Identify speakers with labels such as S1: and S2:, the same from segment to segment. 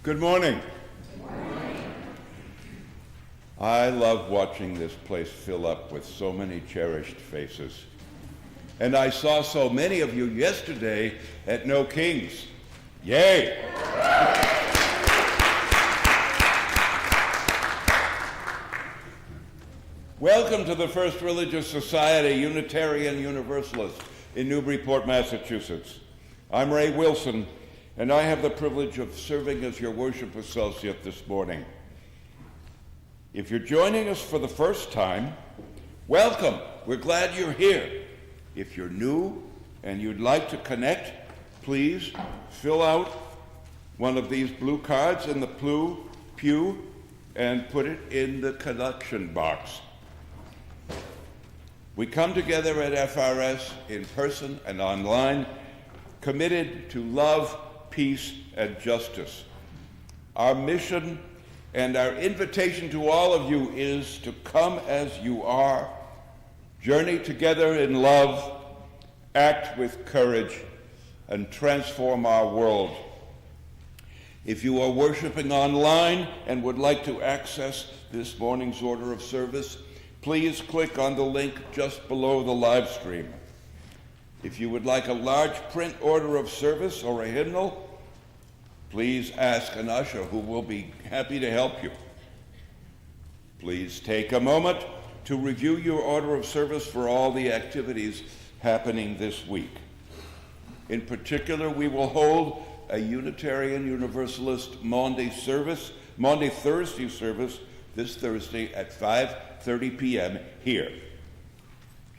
S1: Good morning. I love watching this place fill up with so many cherished faces. And I saw so many of you yesterday at No Kings. Yay! Welcome to the First Religious Society Unitarian Universalist in Newburyport, Massachusetts. I'm Ray Wilson, and I have the privilege of serving as your worship associate this morning. If you're joining us for the first time, welcome. We're glad you're here. If you're new and you'd like to connect, please fill out one of these blue cards in the pew and put it in the collection box. We come together at FRS in person and online, committed to love, peace, and justice. Our mission and our invitation to all of you is to come as you are, journey together in love, act with courage, and transform our world. If you are worshiping online and would like to access this morning's order of service, please click on the link just below the live stream. If you would like a large print order of service or a hymnal, please ask an usher who will be happy to help you. Please take a moment to review your order of service for all the activities happening this week. In particular, we will hold a Unitarian Universalist Maundy Thursday service this Thursday at 5:30 p.m. here.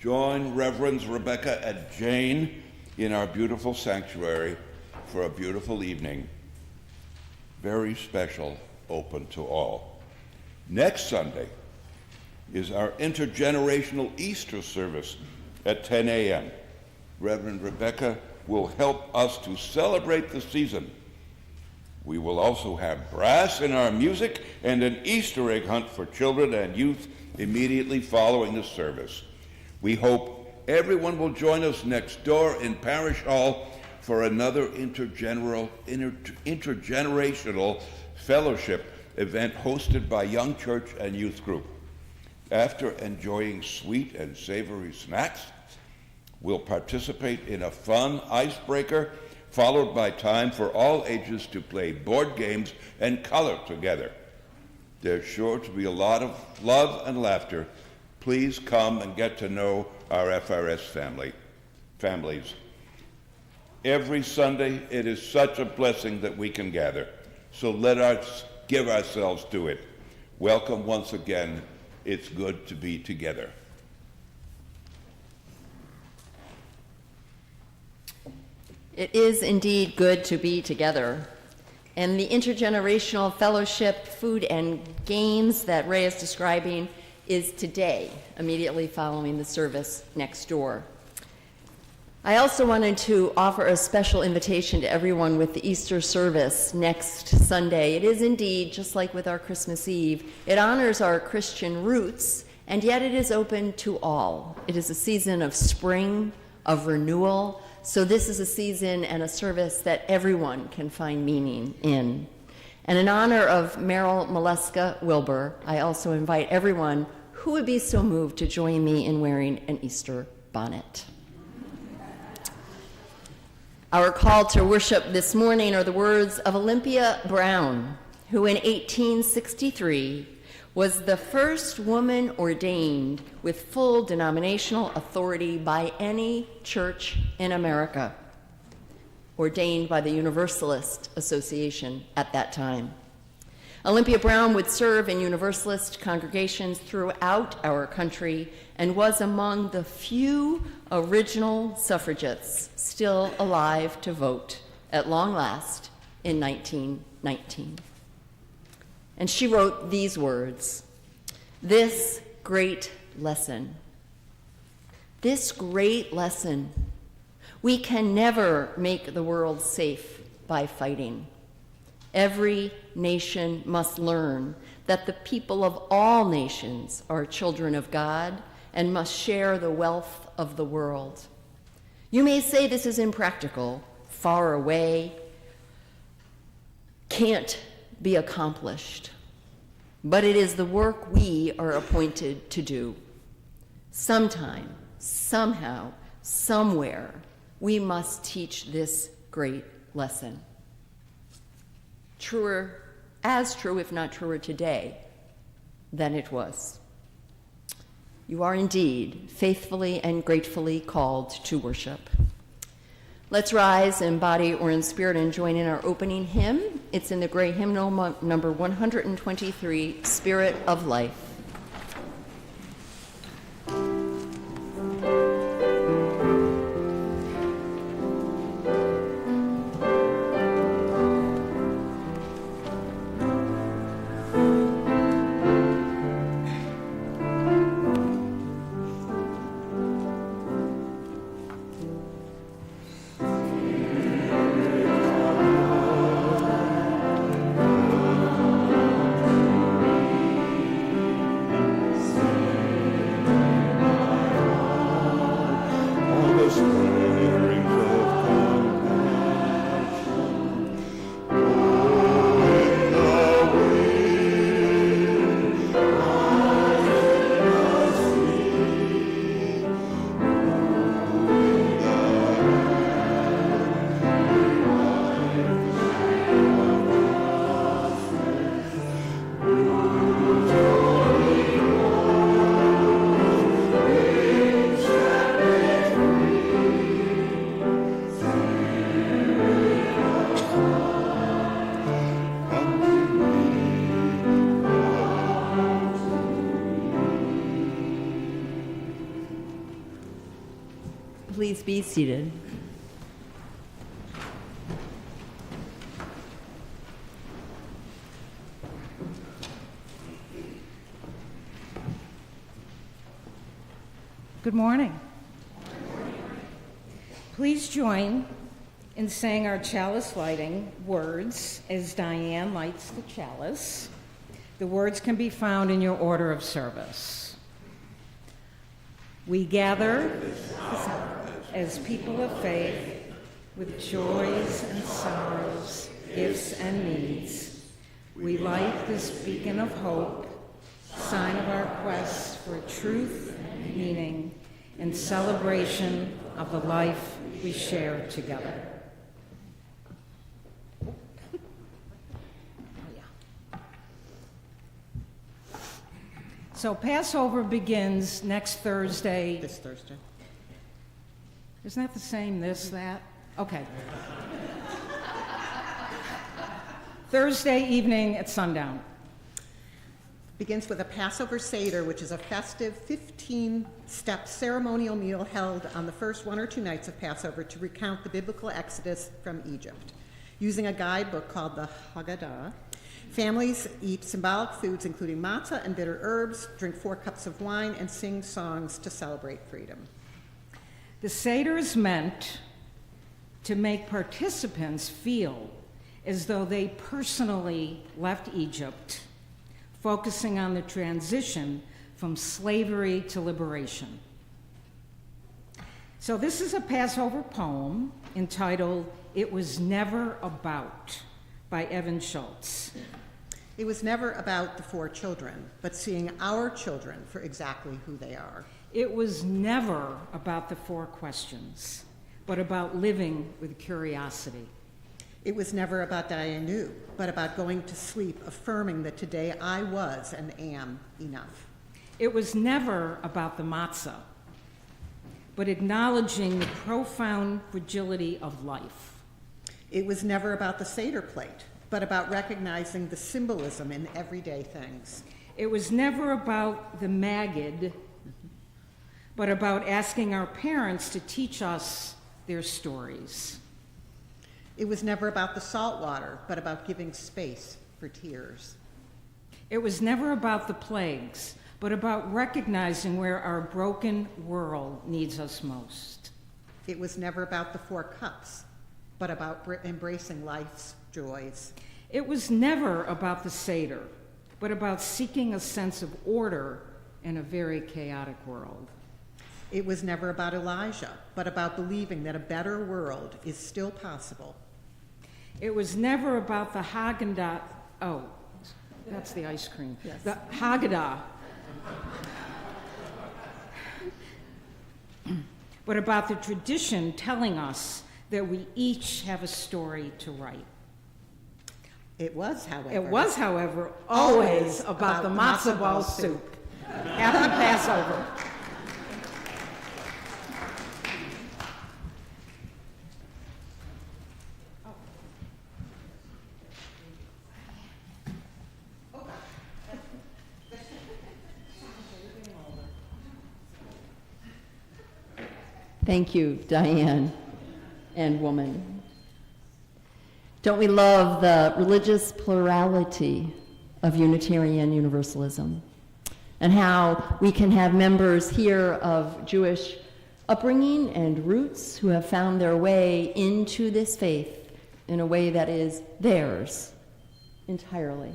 S1: Join Reverends Rebecca and Jane in our beautiful sanctuary for a beautiful evening. Very special, open to all. Next Sunday is our intergenerational Easter service at 10 a.m. Reverend Rebecca will help us to celebrate the season. We will also have brass in our music and an Easter egg hunt for children and youth immediately following the service. We hope everyone will join us next door in Parish Hall for another intergenerational fellowship event hosted by Young Church and Youth Group. After enjoying sweet and savory snacks, we'll participate in a fun icebreaker, followed by time for all ages to play board games and color together. There's sure to be a lot of love and laughter. Please come and get to know our FRS families. Every Sunday, it is such a blessing that we can gather. So let us give ourselves to it. Welcome once again. It's good to be together.
S2: It is indeed good to be together. And the intergenerational fellowship, food, and games that Ray is describing is today, immediately following the service next door. I also wanted to offer a special invitation to everyone with the Easter service next Sunday. It is indeed, just like with our Christmas Eve, it honors our Christian roots, and yet it is open to all. It is a season of spring, of renewal, so this is a season and a service that everyone can find meaning in. And in honor of Meryl Maleska Wilbur, I also invite everyone who would be so moved to join me in wearing an Easter bonnet. Our call to worship this morning are the words of Olympia Brown, who in 1863 was the first woman ordained with full denominational authority by any church in America, ordained by the Universalist Association at that time. Olympia Brown would serve in Universalist congregations throughout our country and was among the few original suffragettes still alive to vote at long last in 1919. And she wrote these words: this great lesson, we can never make the world safe by fighting. Every nation must learn that the people of all nations are children of God and must share the wealth of the world. You may say this is impractical, far away, can't be accomplished, but it is the work we are appointed to do. Sometime, somehow, somewhere, we must teach this great lesson. Truer, as true, if not truer today, than it was. You are indeed faithfully and gratefully called to worship. Let's rise in body or in spirit and join in our opening hymn. It's in the gray hymnal number 123, Spirit of Life. Please be seated.
S3: Good morning. Please join in saying our chalice lighting words as Diane lights the chalice. The words can be found in your order of service. We gather as people of faith with joys and sorrows, gifts and needs. We light this beacon of hope, sign of our quest for truth and meaning and celebration of the life we share together. So Passover begins next Thursday.
S4: This Thursday.
S3: Isn't that the same, that? Okay. Thursday evening at sundown.
S4: Begins with a Passover Seder, which is a festive 15-step ceremonial meal held on the first 1 or 2 nights of Passover to recount the biblical exodus from Egypt. Using a guidebook called the Haggadah, families eat symbolic foods including matzah and bitter herbs, drink 4 cups of wine, and sing songs to celebrate freedom.
S3: The Seder is meant to make participants feel as though they personally left Egypt, focusing on the transition from slavery to liberation. So this is a Passover poem entitled "It Was Never About" by Evan Schultz.
S4: It was never about the 4 children, but seeing our children for exactly who they are.
S3: It was never about the 4 questions, but about living with curiosity.
S4: It was never about Dayenu, but about going to sleep, affirming that today I was and am enough.
S3: It was never about the matzah, but acknowledging the profound fragility of life.
S4: It was never about the Seder plate, but about recognizing the symbolism in everyday things.
S3: It was never about the Maggid, but about asking our parents to teach us their stories.
S4: It was never about the salt water, but about giving space for tears.
S3: It was never about the plagues, but about recognizing where our broken world needs us most.
S4: It was never about the 4 cups, but about embracing life's joys.
S3: It was never about the Seder, but about seeking a sense of order in a very chaotic world.
S4: It was never about Elijah, but about believing that a better world is still possible.
S3: It was never about the Oh, that's the ice cream.
S2: Yes.
S3: The Haggadah. But about the tradition telling us that we each have a story to write.
S4: It was, however.
S3: It was, however, always about the matzo ball soup. Happy Passover.
S2: Thank you, Diane and woman. Don't we love the religious plurality of Unitarian Universalism, and how we can have members here of Jewish upbringing and roots who have found their way into this faith in a way that is theirs entirely.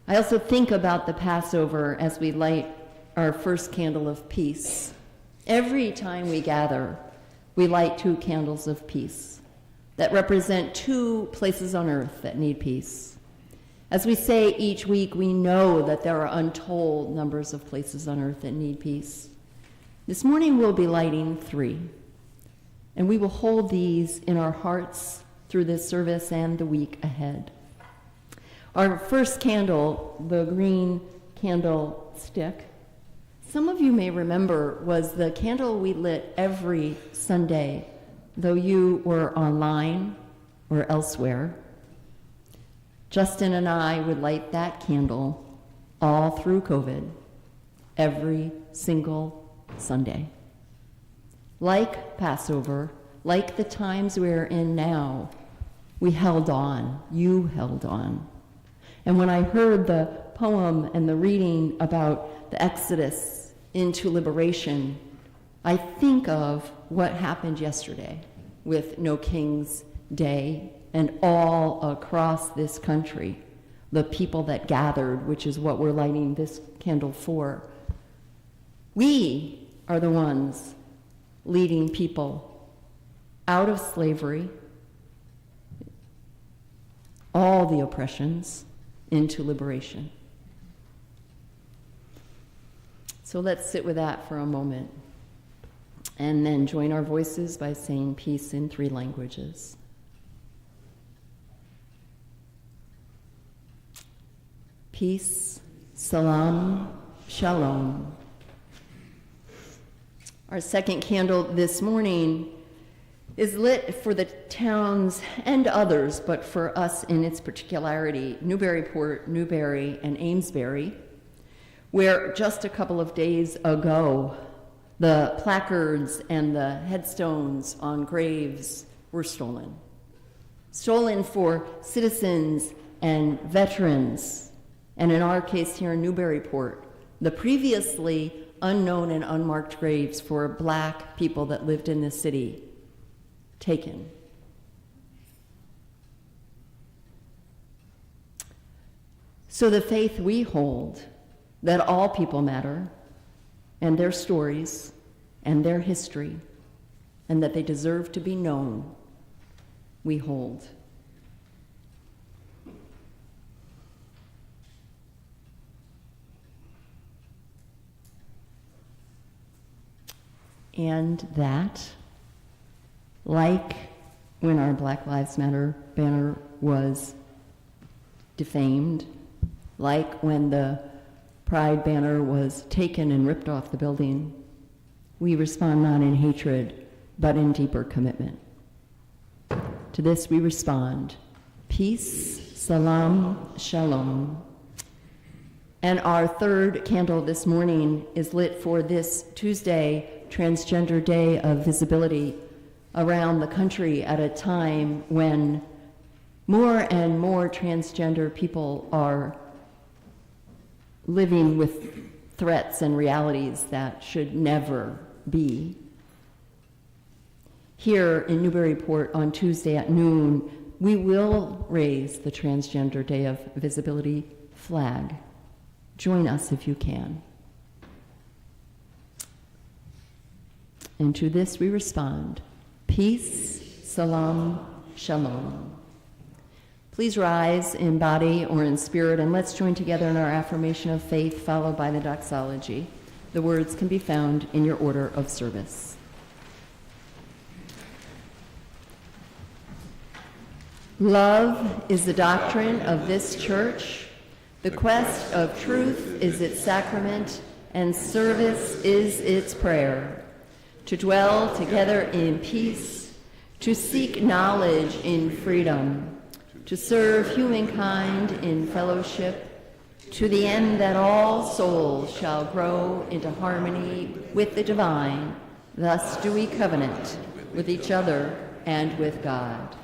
S2: I also think about the Passover as we light our first candle of peace. Every time we gather, we light 2 candles of peace that represent 2 places on earth that need peace. As we say each week, we know that there are untold numbers of places on earth that need peace. This morning we'll be lighting 3, and we will hold these in our hearts through this service and the week ahead. Our first candle, the green candlestick, some of you may remember, was the candle we lit every Sunday, though you were online or elsewhere. Justin and I would light that candle all through COVID, every single Sunday. Like Passover, like the times we're in now, we held on, you held on. And when I heard the poem and the reading about the Exodus into liberation, I think of what happened yesterday with No King's Day and all across this country, the people that gathered, which is what we're lighting this candle for. We are the ones leading people out of slavery, all the oppressions, into liberation. So let's sit with that for a moment and then join our voices by saying peace in 3 languages. Peace, salam, shalom. Our second candle this morning is lit for the towns and others, but for us in its particularity, Newburyport, Newbury, and Amesbury, where just a couple of days ago, the placards and the headstones on graves were stolen. Stolen for citizens and veterans, and in our case here in Newburyport, the previously unknown and unmarked graves for Black people that lived in this city, taken. So the faith we hold, that all people matter, and their stories, and their history, and that they deserve to be known, we hold. And that, like when our Black Lives Matter banner was defamed, like when the Pride banner was taken and ripped off the building, we respond not in hatred, but in deeper commitment. To this we respond, peace, salam, shalom. And our third candle this morning is lit for this Tuesday, Transgender Day of Visibility, around the country at a time when more and more transgender people are living with threats and realities that should never be. Here in Newburyport on Tuesday at noon, we will raise the Transgender Day of Visibility flag. Join us if you can. And to this we respond, peace, salam, shalom. Please rise in body or in spirit, and let's join together in our affirmation of faith, followed by the doxology. The words can be found in your order of service. Love is the doctrine of this church. The quest of truth is its sacrament, and service is its prayer. To dwell together in peace, to seek knowledge in freedom, to serve humankind in fellowship, to the end that all souls shall grow into harmony with the divine. Thus do we covenant with each other and with God.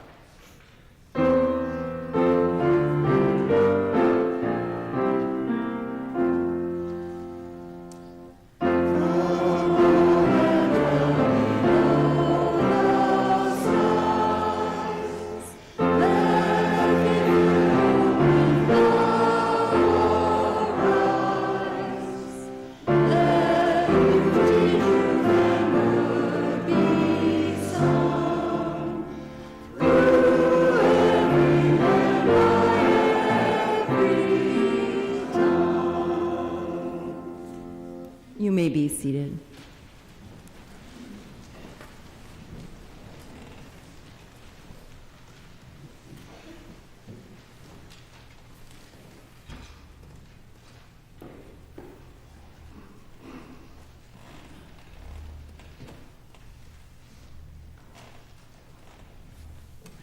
S2: You may be seated.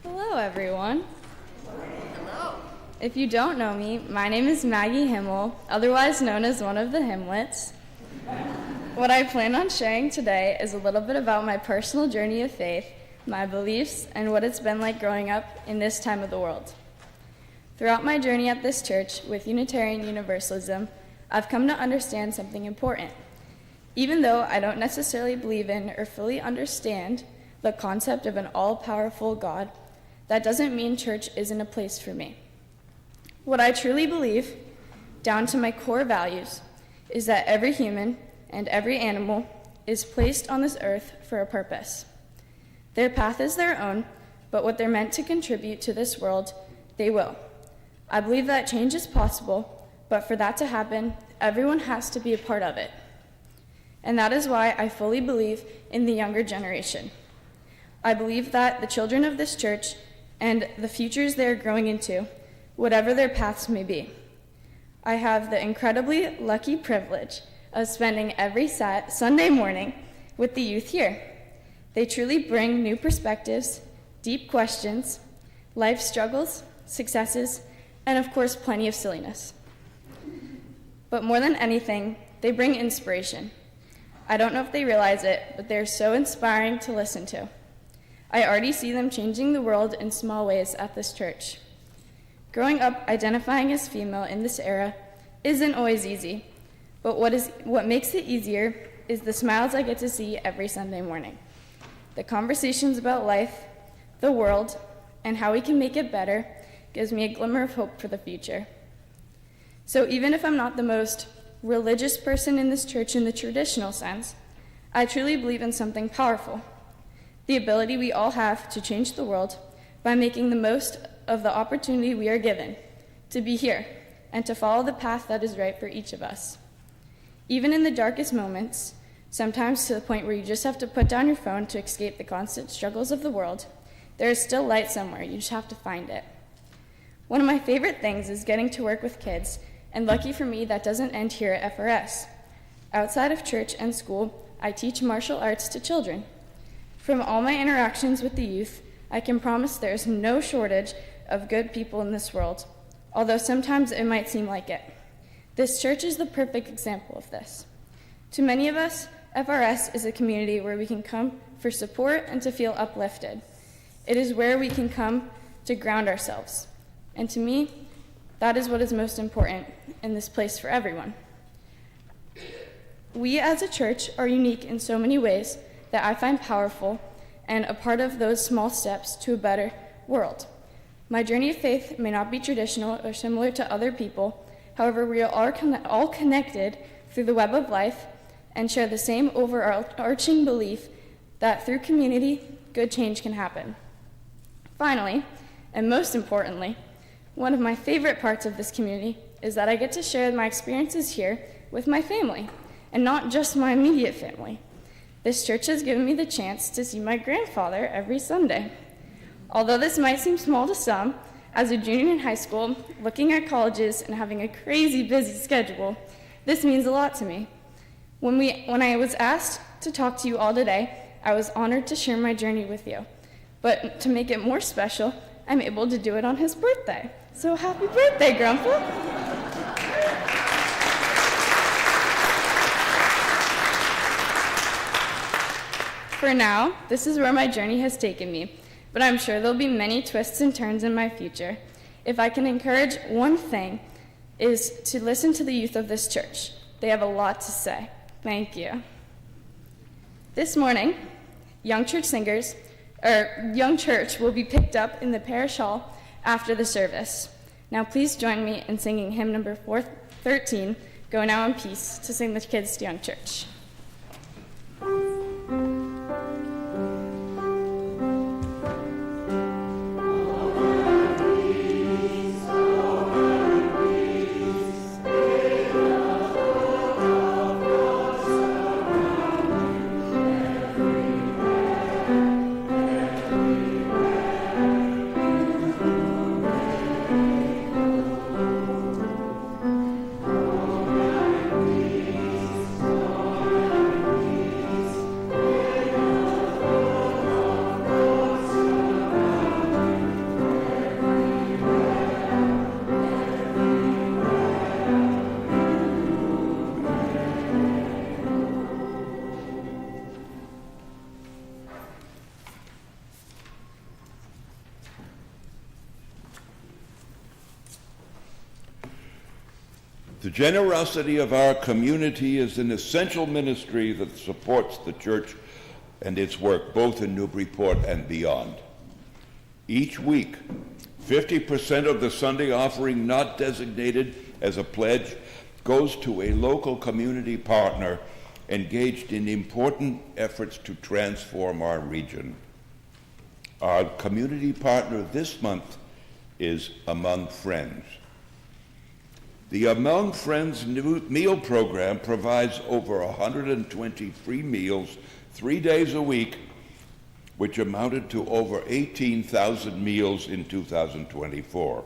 S5: Hello, everyone. Hello. If you don't know me, my name is Maggie Himmel, otherwise known as one of the Himlets. What I plan on sharing today is a little bit about my personal journey of faith, my beliefs, and what it's been like growing up in this time of the world. Throughout my journey at this church with Unitarian Universalism, I've come to understand something important. Even though I don't necessarily believe in or fully understand the concept of an all-powerful God, that doesn't mean church isn't a place for me. What I truly believe, down to my core values, is that every human and every animal is placed on this earth for a purpose. Their path is their own, but what they're meant to contribute to this world, they will. I believe that change is possible, but for that to happen, everyone has to be a part of it. And that is why I fully believe in the younger generation. I believe that the children of this church and the futures they are growing into, whatever their paths may be. I have the incredibly lucky privilege of spending every Sunday morning with the youth here. They truly bring new perspectives, deep questions, life struggles, successes, and of course, plenty of silliness. But more than anything, they bring inspiration. I don't know if they realize it, but they're so inspiring to listen to. I already see them changing the world in small ways at this church. Growing up identifying as female in this era isn't always easy, but what makes it easier is the smiles I get to see every Sunday morning. The conversations about life, the world, and how we can make it better gives me a glimmer of hope for the future. So even if I'm not the most religious person in this church in the traditional sense, I truly believe in something powerful, the ability we all have to change the world by making the most of the opportunity we are given to be here and to follow the path that is right for each of us. Even in the darkest moments, sometimes to the point where you just have to put down your phone to escape the constant struggles of the world, there is still light somewhere, you just have to find it. One of my favorite things is getting to work with kids, and lucky for me, that doesn't end here at FRS. Outside of church and school, I teach martial arts to children. From all my interactions with the youth, I can promise there is no shortage of good people in this world, although sometimes it might seem like it. This church is the perfect example of this. To many of us, FRS is a community where we can come for support and to feel uplifted. It is where we can come to ground ourselves. And to me, that is what is most important in this place for everyone. We as a church are unique in so many ways that I find powerful and a part of those small steps to a better world. My journey of faith may not be traditional or similar to other people. However, we are all connected through the web of life and share the same overarching belief that through community, good change can happen. Finally, and most importantly, One of my favorite parts of this community is that I get to share my experiences here with my family, and not just my immediate family. This church has given me the chance to see my grandfather every Sunday. Although this might seem small to some, as a junior in high school, looking at colleges and having a crazy busy schedule, this means a lot to me. When I was asked to talk to you all today, I was honored to share my journey with you. But to make it more special, I'm able to do it on his birthday. So happy birthday, Grandpa! For now, this is where my journey has taken me, but I'm sure there'll be many twists and turns in my future. If I can encourage one thing, is to listen to the youth of this church. They have a lot to say. Thank you. This morning, Young Church will be picked up in the parish hall after the service. Now please join me in singing hymn number 413, Go Now in Peace, to sing the kids to Young Church.
S1: The generosity of our community is an essential ministry that supports the church and its work both in Newburyport and beyond. Each week, 50% of the Sunday offering not designated as a pledge goes to a local community partner engaged in important efforts to transform our region. Our community partner this month is Among Friends. The Among Friends meal program provides over 120 free meals 3 days a week, which amounted to over 18,000 meals in 2024.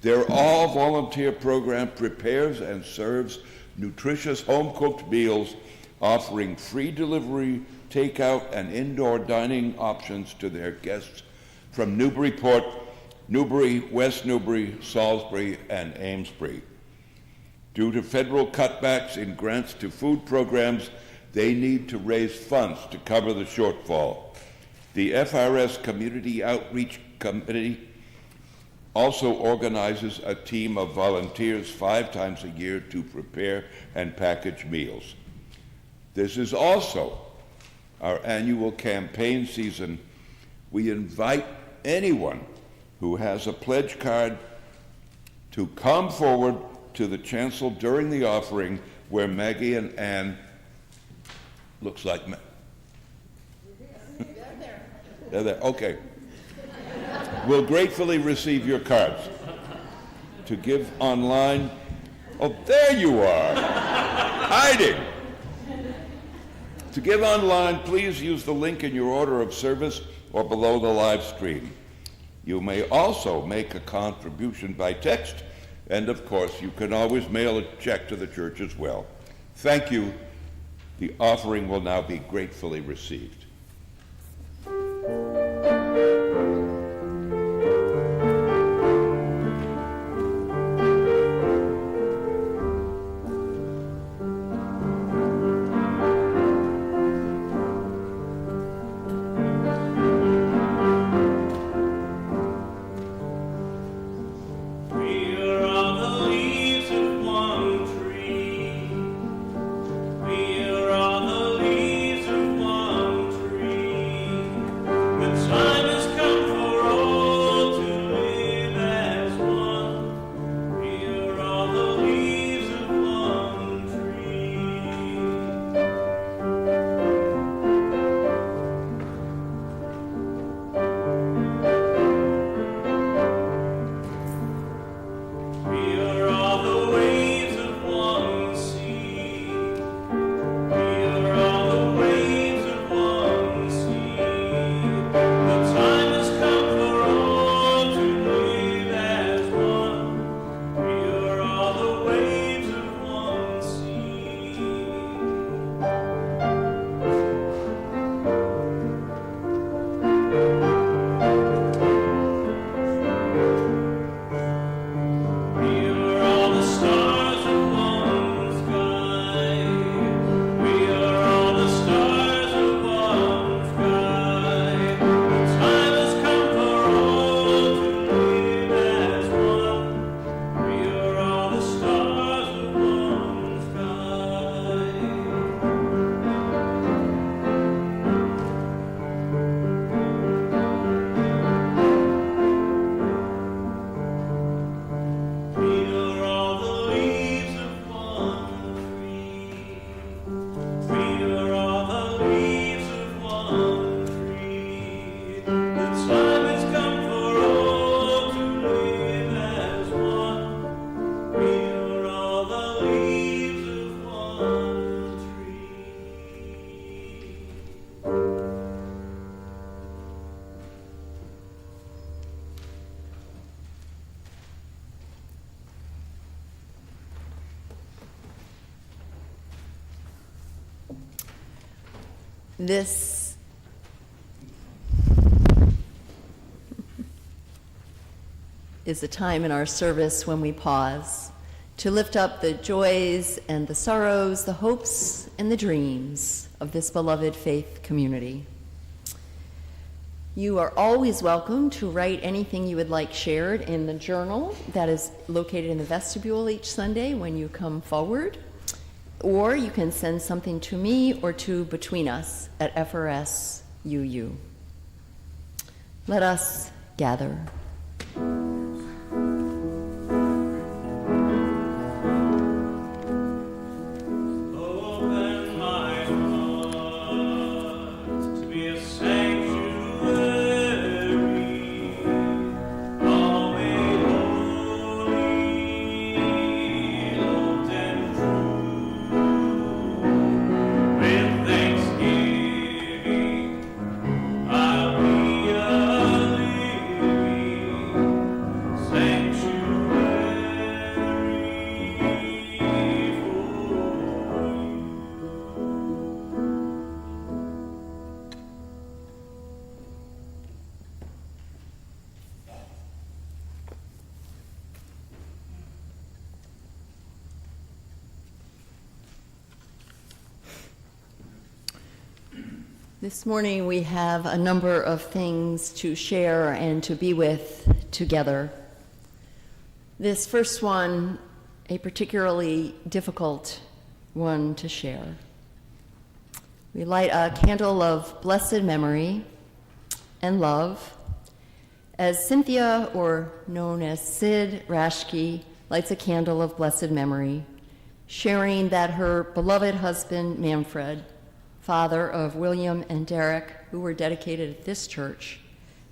S1: Their all-volunteer program prepares and serves nutritious home-cooked meals, offering free delivery, takeout, and indoor dining options to their guests from Newburyport, Newbury, West Newbury, Salisbury, and Amesbury. Due to federal cutbacks in grants to food programs, they need to raise funds to cover the shortfall. The FRS Community Outreach Committee also organizes a team of volunteers 5 times a year to prepare and package meals. This is also our annual campaign season. We invite anyone who has a pledge card to come forward to the chancel during the offering, where Maggie and Ann, looks like they're there, okay. We'll gratefully receive your cards. To give online, oh, there you are, hiding. To give online, please use the link in your order of service or below the live stream. You may also make a contribution by text, and of course, you can always mail a check to the church as well. Thank you. The offering will now be gratefully received.
S6: We are all the leaves of one tree.
S2: This is a time in our service when we pause to lift up the joys and the sorrows, the hopes and the dreams of this beloved faith community. You are always welcome to write anything you would like shared in the journal that is located in the vestibule each Sunday when you come forward, or you can send something to me or to Between Us at FRS UU. Let us gather. This morning we have a number of things to share and to be with together. This first one, a particularly difficult one to share. We light a candle of blessed memory and love as Cynthia, or known as Sid Rashke, lights a candle of blessed memory, sharing that her beloved husband, Manfred, father of William and Derek, who were dedicated at this church,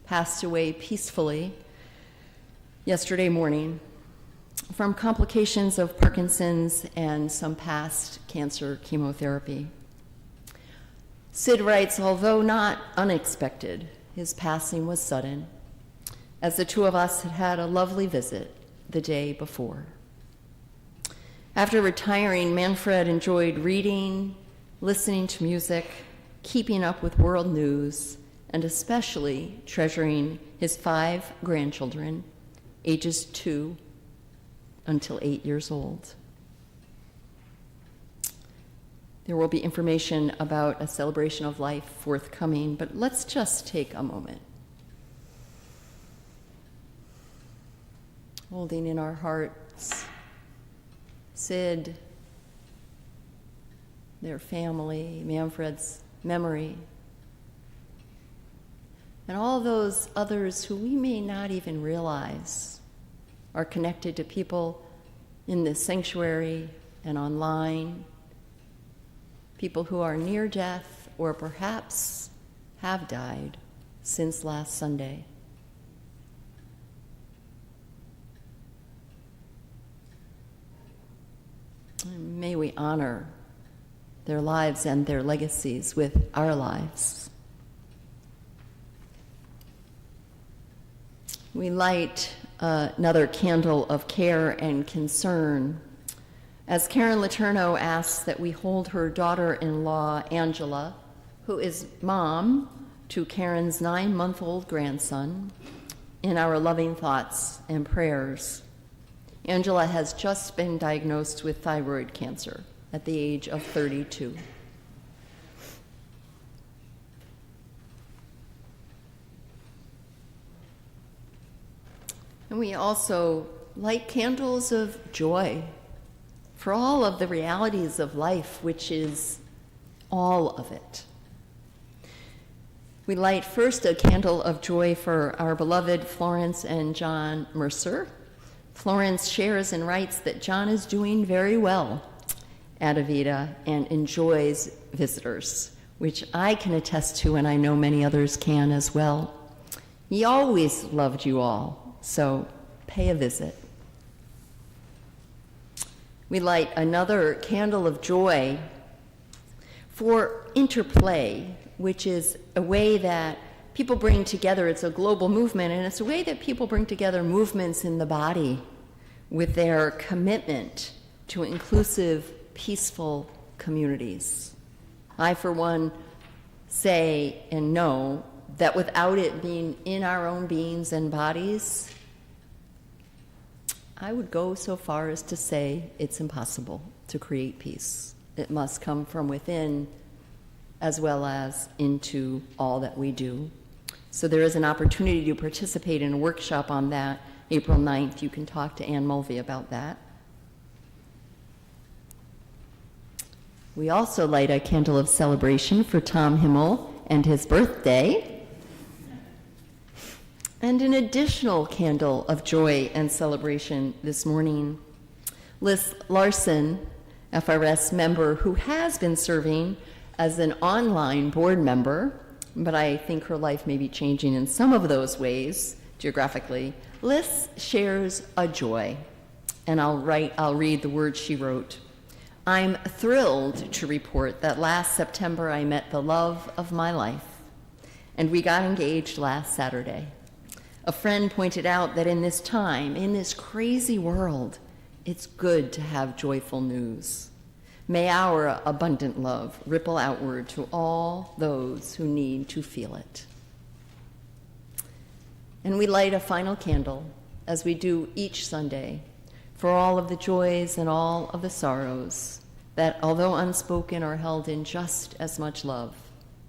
S2: passed away peacefully yesterday morning from complications of Parkinson's and some past cancer chemotherapy. Sid writes, although not unexpected, his passing was sudden, as the two of us had had a lovely visit the day before. After retiring, Manfred enjoyed reading, listening to music, keeping up with world news, and especially treasuring his 5 grandchildren, ages 2 until 8 years old. There will be information about a celebration of life forthcoming, but let's just take a moment. Holding in our hearts Sid, their family, Manfred's memory, and all those others who we may not even realize are connected to people in this sanctuary and online, people who are near death or perhaps have died since last Sunday. And may we honor their lives and their legacies with our lives. We light another candle of care and concern as Karen Letourneau asks that we hold her daughter-in-law, Angela, who is mom to Karen's 9-month-old grandson, in our loving thoughts and prayers. Angela has just been diagnosed with thyroid cancer at the age of 32. And we also light candles of joy for all of the realities of life, which is all of it. We light first a candle of joy for our beloved Florence and John Mercer. Florence shares and writes that John is doing very well at Avita and enjoys visitors, which I can attest to, and I know many others can as well. He always loved you all, so pay a visit. We light another candle of joy for interplay, which is a way that people bring together, it's a global movement, and it's a way that people bring together movements in the body with their commitment to inclusive, peaceful communities. I, for one, say and know that without it being in our own beings and bodies, I would go so far as to say it's impossible to create peace. It must come from within as well as into all that we do. So there is an opportunity to participate in a workshop on that April 9th. You can talk to Ann Mulvey about that. We also light a candle of celebration for Tom Himmel and his birthday, and an additional candle of joy and celebration this morning. Liz Larson, FRS member who has been serving as an online board member, but I think her life may be changing in some of those ways geographically. Liz shares a joy, and I'll read the words she wrote. I'm thrilled to report that last September I met the love of my life, and we got engaged last Saturday. A friend pointed out that in this time, in this crazy world, it's good to have joyful news. May our abundant love ripple outward to all those who need to feel it. And we light a final candle, as we do each Sunday, for all of the joys and all of the sorrows that, although unspoken, are held in just as much love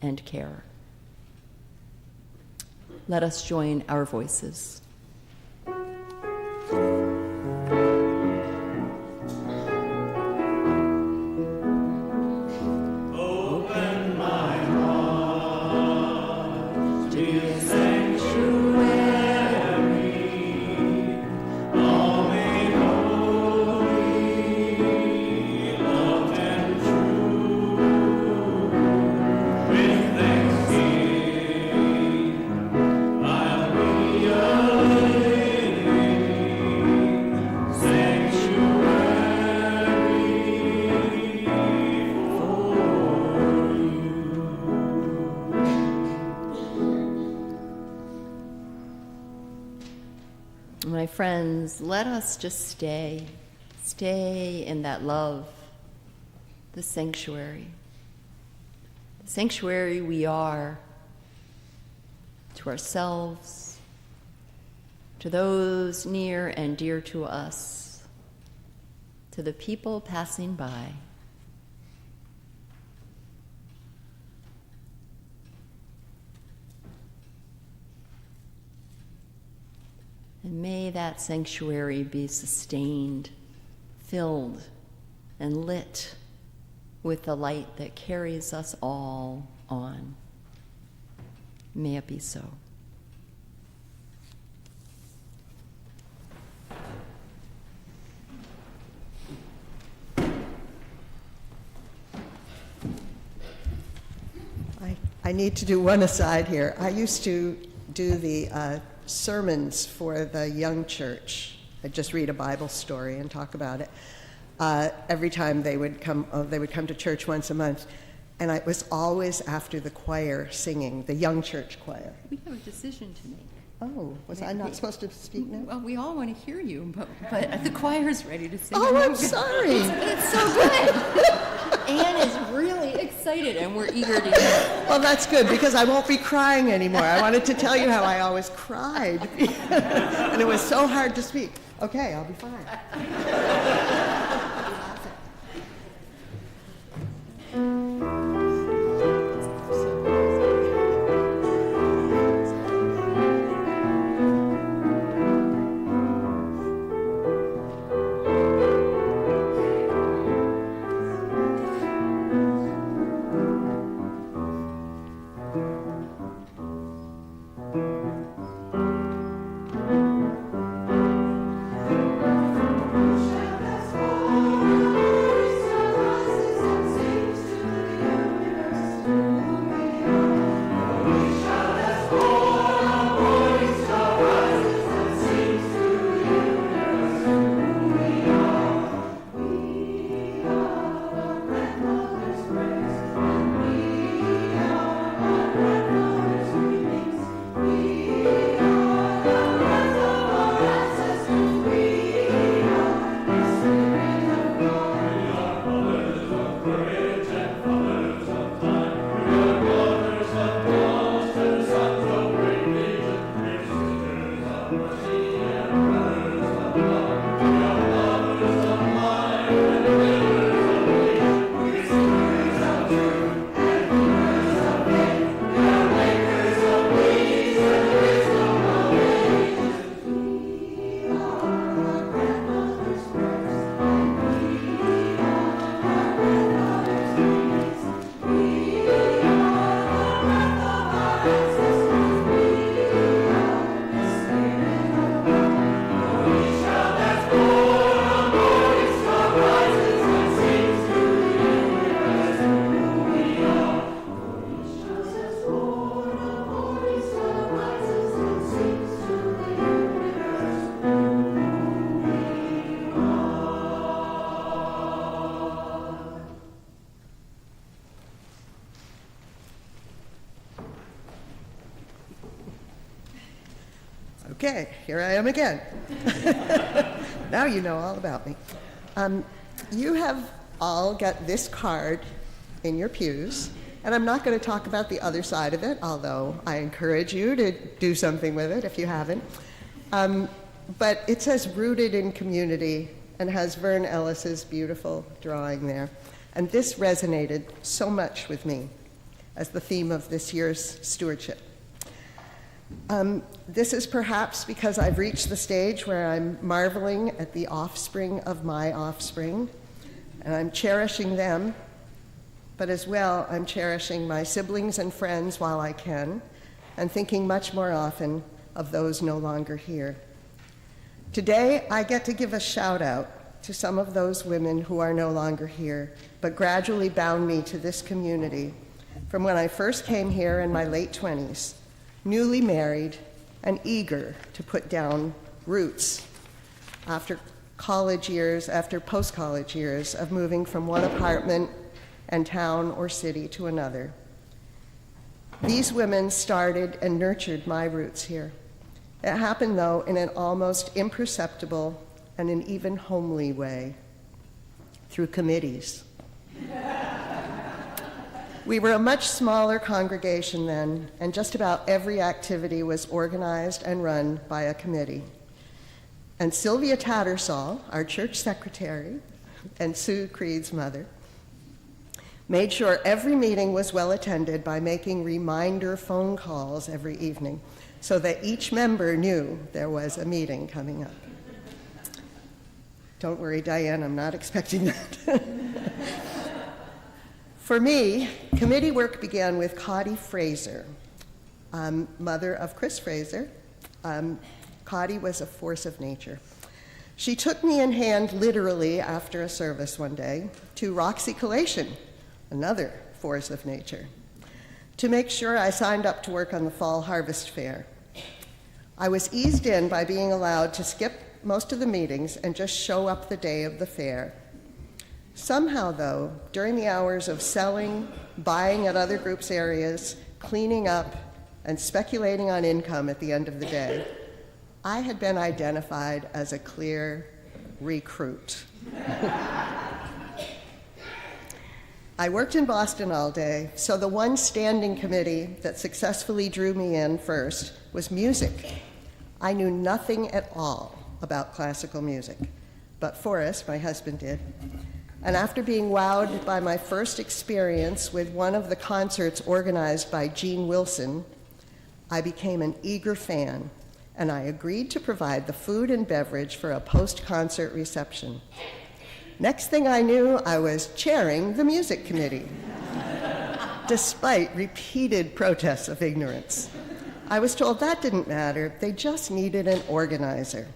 S2: and care. Let us join our voices. My friends, let us just stay in that love, the sanctuary we are to ourselves, to those near and dear to us, to the people passing by. And may that sanctuary be sustained, filled, and lit with the light that carries us all on. May it be so.
S6: I need to do one aside here. I used to do the sermons for the young church. I'd just read a Bible story and talk about it. Every time they would come to church once a month, and it was always after the choir singing, the young church choir.
S2: We have a decision to make.
S6: Oh, was I not supposed to speak now?
S2: Well, we all want to hear you, but the choir's ready to sing.
S6: Oh, I'm sorry.
S2: It's so good. Anne is really excited, and we're eager to hear it.
S6: Well, that's good, because I won't be crying anymore. I wanted to tell you how I always cried, and it was so hard to speak. Okay, I'll be fine.
S7: Father
S6: Okay, here I am again. Now you know all about me. You have all got this card in your pews, and I'm not going to talk about the other side of it, although I encourage you to do something with it if you haven't. But it says rooted in community and has Vern Ellis's beautiful drawing there. And this resonated so much with me as the theme of this year's stewardship. This is perhaps because I've reached the stage where I'm marveling at the offspring of my offspring, and I'm cherishing them, but as well, I'm cherishing my siblings and friends while I can, and thinking much more often of those no longer here. Today, I get to give a shout out to some of those women who are no longer here, but gradually bound me to this community from when I first came here in my late 20s, newly married and eager to put down roots after college years, after post-college years of moving from one apartment and town or city to another. These women started and nurtured my roots here. It happened, though, in an almost imperceptible and an even homely way, through committees. We were a much smaller congregation then, and just about every activity was organized and run by a committee. And Sylvia Tattersall, our church secretary, and Sue Creed's mother, made sure every meeting was well attended by making reminder phone calls every evening so that each member knew there was a meeting coming up. Don't worry, Diane, I'm not expecting that. For me, committee work began with Cottie Fraser, mother of Chris Fraser. Cottie was a force of nature. She took me in hand literally after a service one day to Roxy Collation, another force of nature, to make sure I signed up to work on the Fall Harvest Fair. I was eased in by being allowed to skip most of the meetings and just show up the day of the fair. Somehow, though, during the hours of selling, buying at other groups' areas, cleaning up, and speculating on income at the end of the day, I had been identified as a clear recruit. I worked in Boston all day, so the one standing committee that successfully drew me in first was music. I knew nothing at all about classical music, but Forrest, my husband, did. And after being wowed by my first experience with one of the concerts organized by Gene Wilson, I became an eager fan, and I agreed to provide the food and beverage for a post-concert reception. Next thing I knew, I was chairing the music committee, despite repeated protests of ignorance. I was told that didn't matter, they just needed an organizer.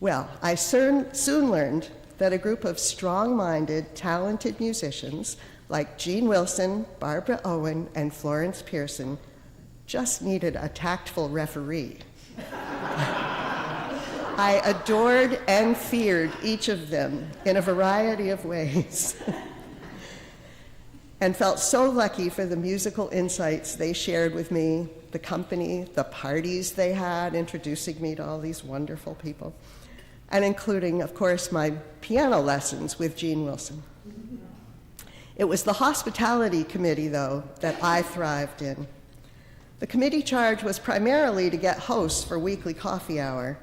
S6: Well, I soon learned that a group of strong-minded, talented musicians like Gene Wilson, Barbara Owen, and Florence Pearson just needed a tactful referee. I adored and feared each of them in a variety of ways and felt so lucky for the musical insights they shared with me, the company, the parties they had, introducing me to all these wonderful people, and including, of course, my piano lessons with Gene Wilson. It was the hospitality committee, though, that I thrived in. The committee charge was primarily to get hosts for weekly coffee hour,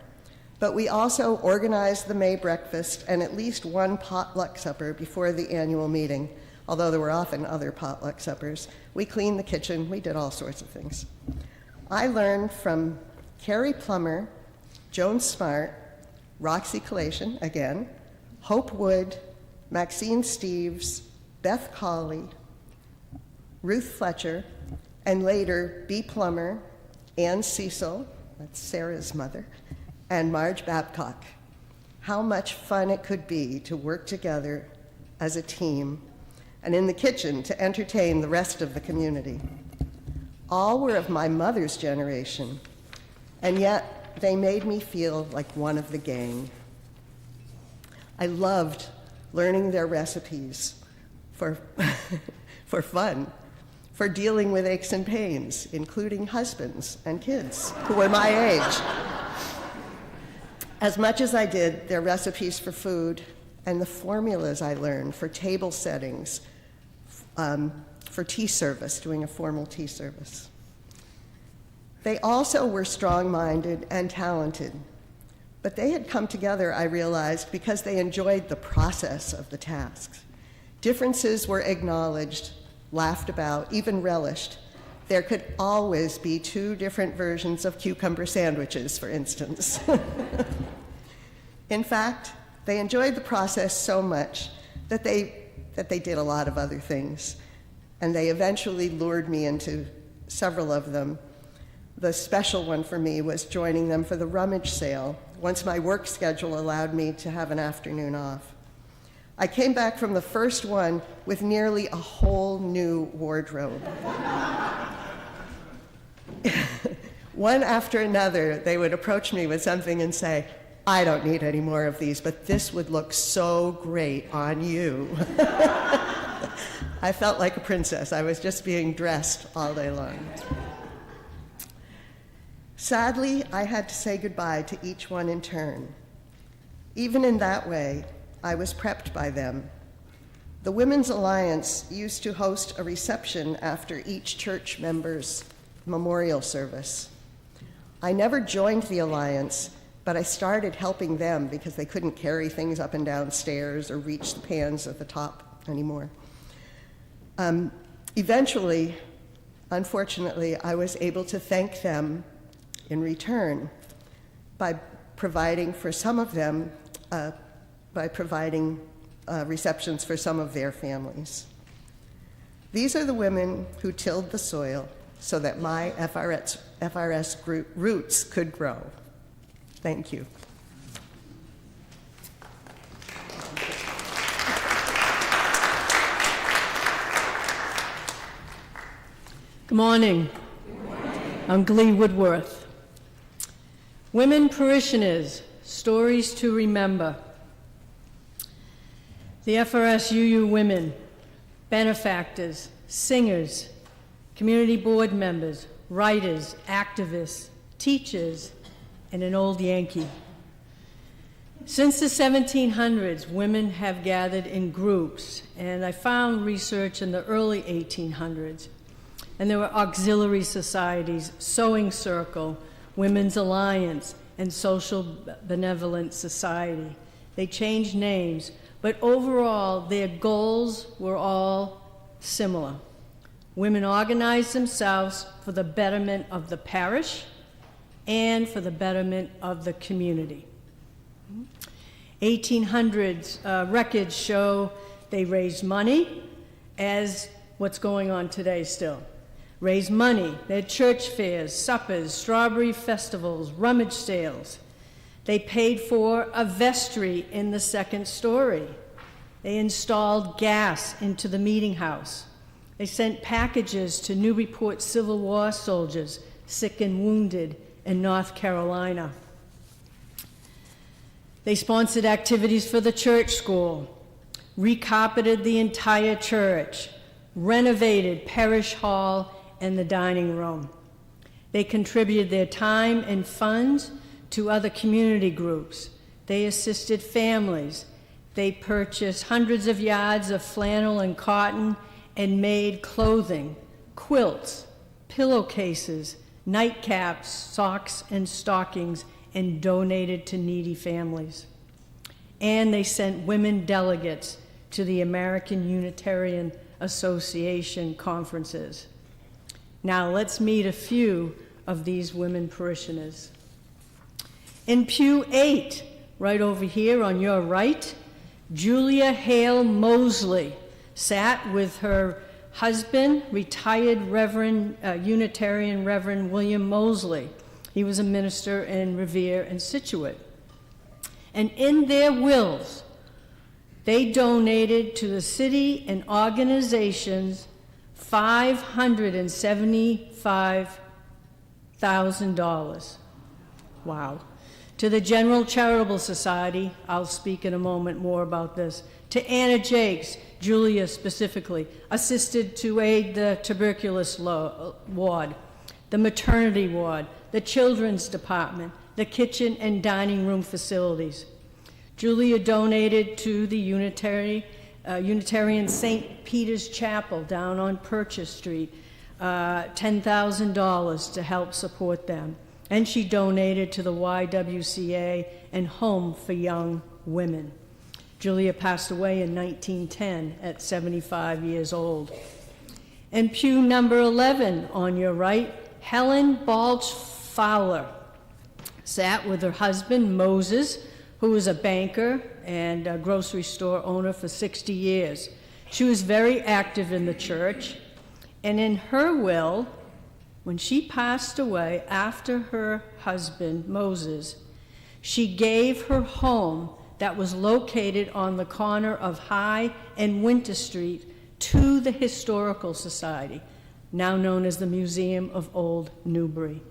S6: but we also organized the May breakfast and at least one potluck supper before the annual meeting, although there were often other potluck suppers. We cleaned the kitchen, we did all sorts of things. I learned from Carrie Plummer, Joan Smart, Roxy Collation, again, Hope Wood, Maxine Steves, Beth Colley, Ruth Fletcher, and later Bea Plummer, Ann Cecil, that's Sarah's mother, and Marge Babcock. How much fun it could be to work together as a team and in the kitchen to entertain the rest of the community. All were of my mother's generation, and yet they made me feel like one of the gang. I loved learning their recipes for fun, for dealing with aches and pains, including husbands and kids who were my age. As much as I did their recipes for food and the formulas I learned for table settings, for tea service, doing a formal tea service. They also were strong-minded and talented, but they had come together, I realized, because they enjoyed the process of the tasks. Differences were acknowledged, laughed about, even relished. There could always be 2 different versions of cucumber sandwiches, for instance. In fact, they enjoyed the process so much that they did a lot of other things, and they eventually lured me into several of them. The special one for me was joining them for the rummage sale, once my work schedule allowed me to have an afternoon off. I came back from the first one with nearly a whole new wardrobe. One after another, they would approach me with something and say, "I don't need any more of these, but this would look so great on you." I felt like a princess. I was just being dressed all day long. Sadly, I had to say goodbye to each one in turn. Even in that way, I was prepped by them. The Women's Alliance used to host a reception after each church member's memorial service. I never joined the Alliance, but I started helping them because they couldn't carry things up and down stairs or reach the pans at the top anymore. Eventually, unfortunately, I was able to thank them in return by providing for some of them, receptions for some of their families. These are the women who tilled the soil so that my FRS group roots could grow. Thank you.
S7: Good morning. I'm Glee Woodworth. Women parishioners, stories to remember. The FRS UU women, benefactors, singers, community board members, writers, activists, teachers, and an old Yankee. Since the 1700s, women have gathered in groups, and I found research in the early 1800s. And there were auxiliary societies, Sewing Circle, Women's Alliance, and Social Benevolent Society. They changed names, but overall, their goals were all similar. Women organized themselves for the betterment of the parish and for the betterment of the community. 1800s records show they raised money, as what's going on today still. Raised money. They had church fairs, suppers, strawberry festivals, rummage sales. They paid for a vestry in the second story. They installed gas into the meeting house. They sent packages to Newburyport Civil War soldiers, sick and wounded in North Carolina. They sponsored activities for the church school, recarpeted the entire church, renovated parish hall and the dining room. They contributed their time and funds to other community groups. They assisted families. They purchased hundreds of yards of flannel and cotton and made clothing, quilts, pillowcases, nightcaps, socks, and stockings, and donated to needy families. And they sent women delegates to the American Unitarian Association conferences. Now let's meet a few of these women parishioners. In pew 8, right over here on your right, Julia Hale Mosley sat with her husband, retired Unitarian Reverend William Mosley. He was a minister in Revere and Scituate. And in their wills, they donated to the city and organizations $575,000. Wow. To the General Charitable Society, I'll speak in a moment more about this. To Anna Jakes, Julia specifically, assisted to aid the tuberculosis ward, the maternity ward, the children's department, the kitchen and dining room facilities. Julia donated to the Unitarian St. Peter's Chapel down on Purchase Street $10,000 to help support them. And she donated to the YWCA and Home for Young Women. Julia passed away in 1910 at 75 years old. And pew number 11 on your right, Helen Balch Fowler sat with her husband, Moses, who was a banker and a grocery store owner for 60 years. She was very active in the church, and in her will, when she passed away after her husband, Moses, she gave her home that was located on the corner of High and Winter Street to the Historical Society, now known as the Museum of Old Newbury.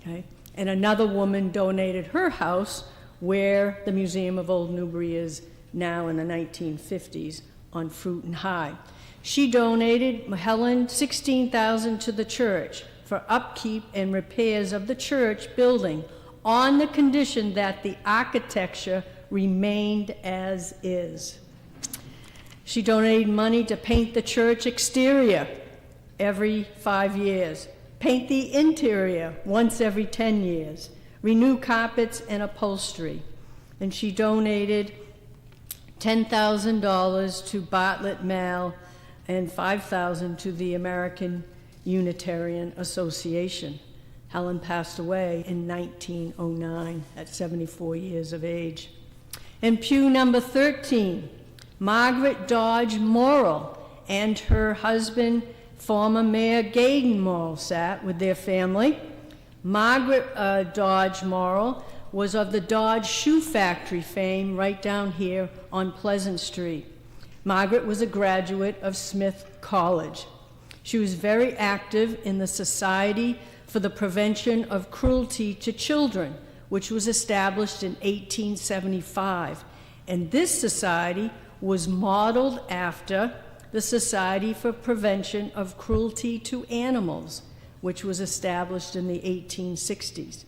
S7: Okay? And another woman donated her house where the Museum of Old Newbury is now in the 1950s on Fruit and High. She donated, Helen, $16,000 to the church for upkeep and repairs of the church building on the condition that the architecture remained as is. She donated money to paint the church exterior every 5 years, paint the interior once every 10 years, renew carpets and upholstery. And she donated $10,000 to Bartlett Mall and $5,000 to the American Unitarian Association. Helen passed away in 1909 at 74 years of age. And pew number 13, Margaret Dodge Morrill and her husband, former Mayor Gaydon Morrill, sat with their family. Margaret Dodge Morrill was of the Dodge Shoe Factory fame right down here on Pleasant Street. Margaret was a graduate of Smith College. She was very active in the Society for the Prevention of Cruelty to Children, which was established in 1875. And this society was modeled after the Society for Prevention of Cruelty to Animals, which was established in the 1860s.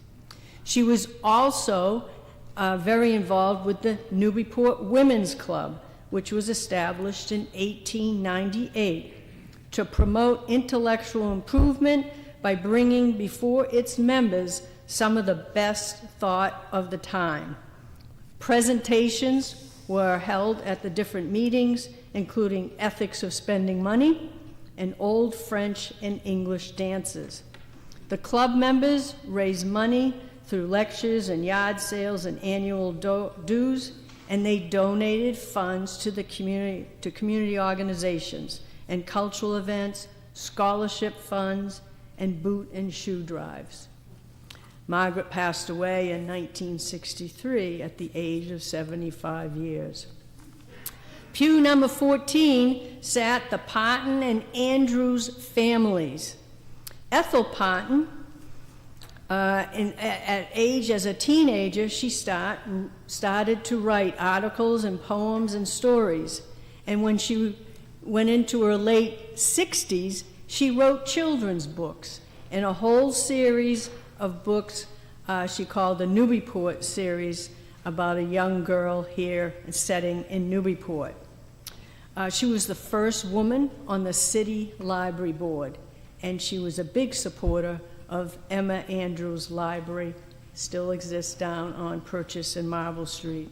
S7: She was also very involved with the Newburyport Women's Club, which was established in 1898 to promote intellectual improvement by bringing before its members some of the best thought of the time. Presentations were held at the different meetings, including ethics of spending money and old French and English dances. The club members raised money through lectures and yard sales and annual dues, and they donated funds to the community organizations and cultural events, scholarship funds, and boot and shoe drives. Margaret passed away in 1963 at the age of 75 years. Pew number 14 sat the Parton and Andrews families. Ethel Parton, at age as a teenager, she started to write articles and poems and stories. And when she went into her late 60s, she wrote children's books and a whole series of books she called the Newburyport series, about a young girl here setting in Newburyport. She was the first woman on the city library board, and she was a big supporter of Emma Andrews Library, still exists down on Purchase and Marble Street.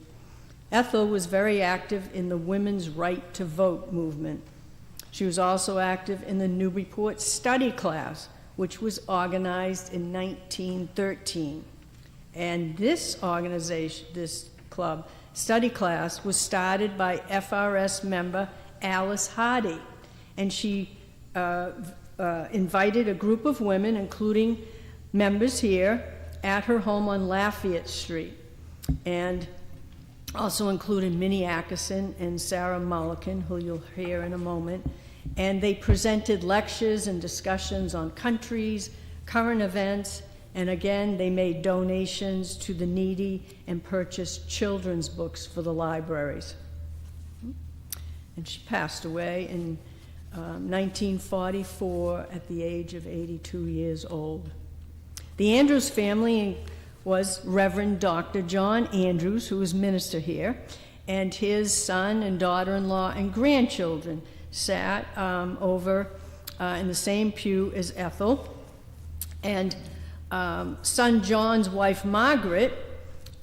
S7: Ethel was very active in the women's right to vote movement. She was also active in the Newburyport study class, which was organized in 1913. And this organization, this club, study class, was started by FRS member Alice Hardy. And she invited a group of women, including members here, at her home on Lafayette Street. And also included Minnie Ackerson and Sarah Mulliken, who you'll hear in a moment. And they presented lectures and discussions on countries, current events, and again, they made donations to the needy and purchased children's books for the libraries. And she passed away in 1944 at the age of 82 years old. The Andrews family was Reverend Dr. John Andrews, who is minister here, and his son and daughter-in-law and grandchildren sat over in the same pew as Ethel. And son John's wife, Margaret,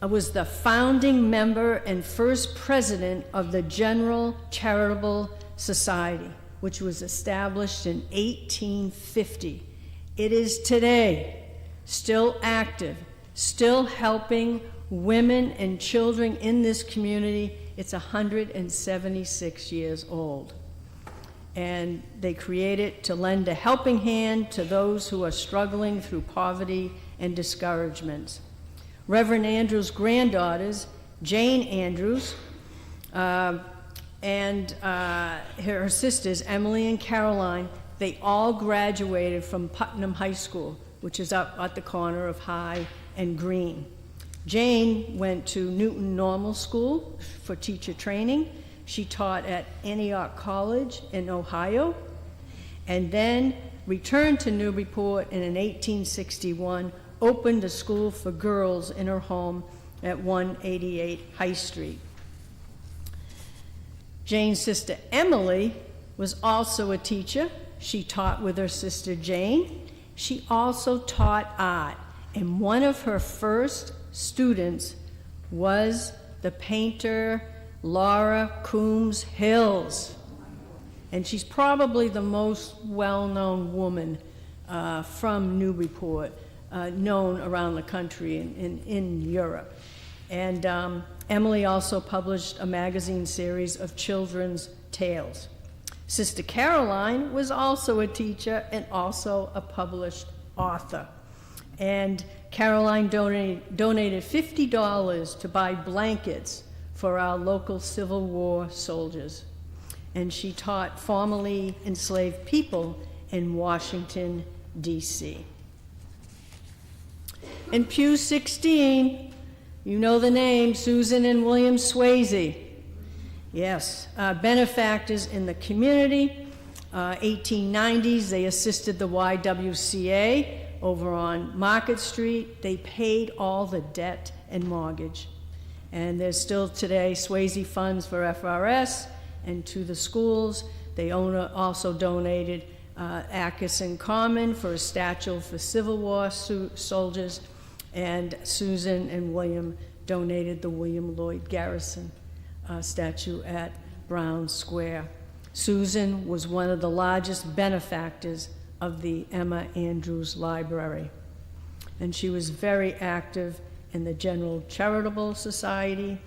S7: was the founding member and first president of the General Charitable Society, which was established in 1850. It is today still active, still helping women and children in this community. It's 176 years old. And they create it to lend a helping hand to those who are struggling through poverty and discouragement. Reverend Andrews' granddaughters, Jane Andrews, and her sisters, Emily and Caroline, they all graduated from Putnam High School, which is up at the corner of High and Green. Jane went to Newton Normal School for teacher training. She taught at Antioch College in Ohio, and then returned to Newburyport, and in 1861 opened a school for girls in her home at 188 High Street. Jane's sister Emily was also a teacher. She taught with her sister Jane. She also taught art, and one of her first students was the painter Laura Coombs Hills. And she's probably the most well-known woman from Newburyport, known around the country and in Europe. And Emily also published a magazine series of children's tales. Sister Caroline was also a teacher and also a published author. And Caroline donated $50 to buy blankets for our local Civil War soldiers. And she taught formerly enslaved people in Washington, D.C. In Pew 16, you know the name, Susan and William Swayze. Yes, benefactors in the community. 1890s, they assisted the YWCA over on Market Street. They paid all the debt and mortgage. And there's still today Swayze funds for FRS and to the schools. They also donated Atkinson Common for a statue for Civil War soldiers, and Susan and William donated the William Lloyd Garrison statue at Brown Square. Susan was one of the largest benefactors of the Emma Andrews Library, and she was very active in the General Charitable Society.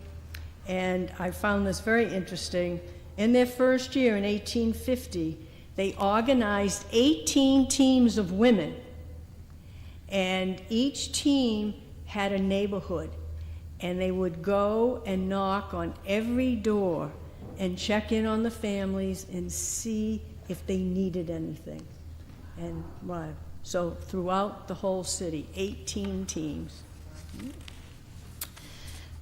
S7: And I found this very interesting. In their first year, in 1850, they organized 18 teams of women, and each team had a neighborhood, and they would go and knock on every door and check in on the families and see if they needed anything. And so throughout the whole city, 18 teams.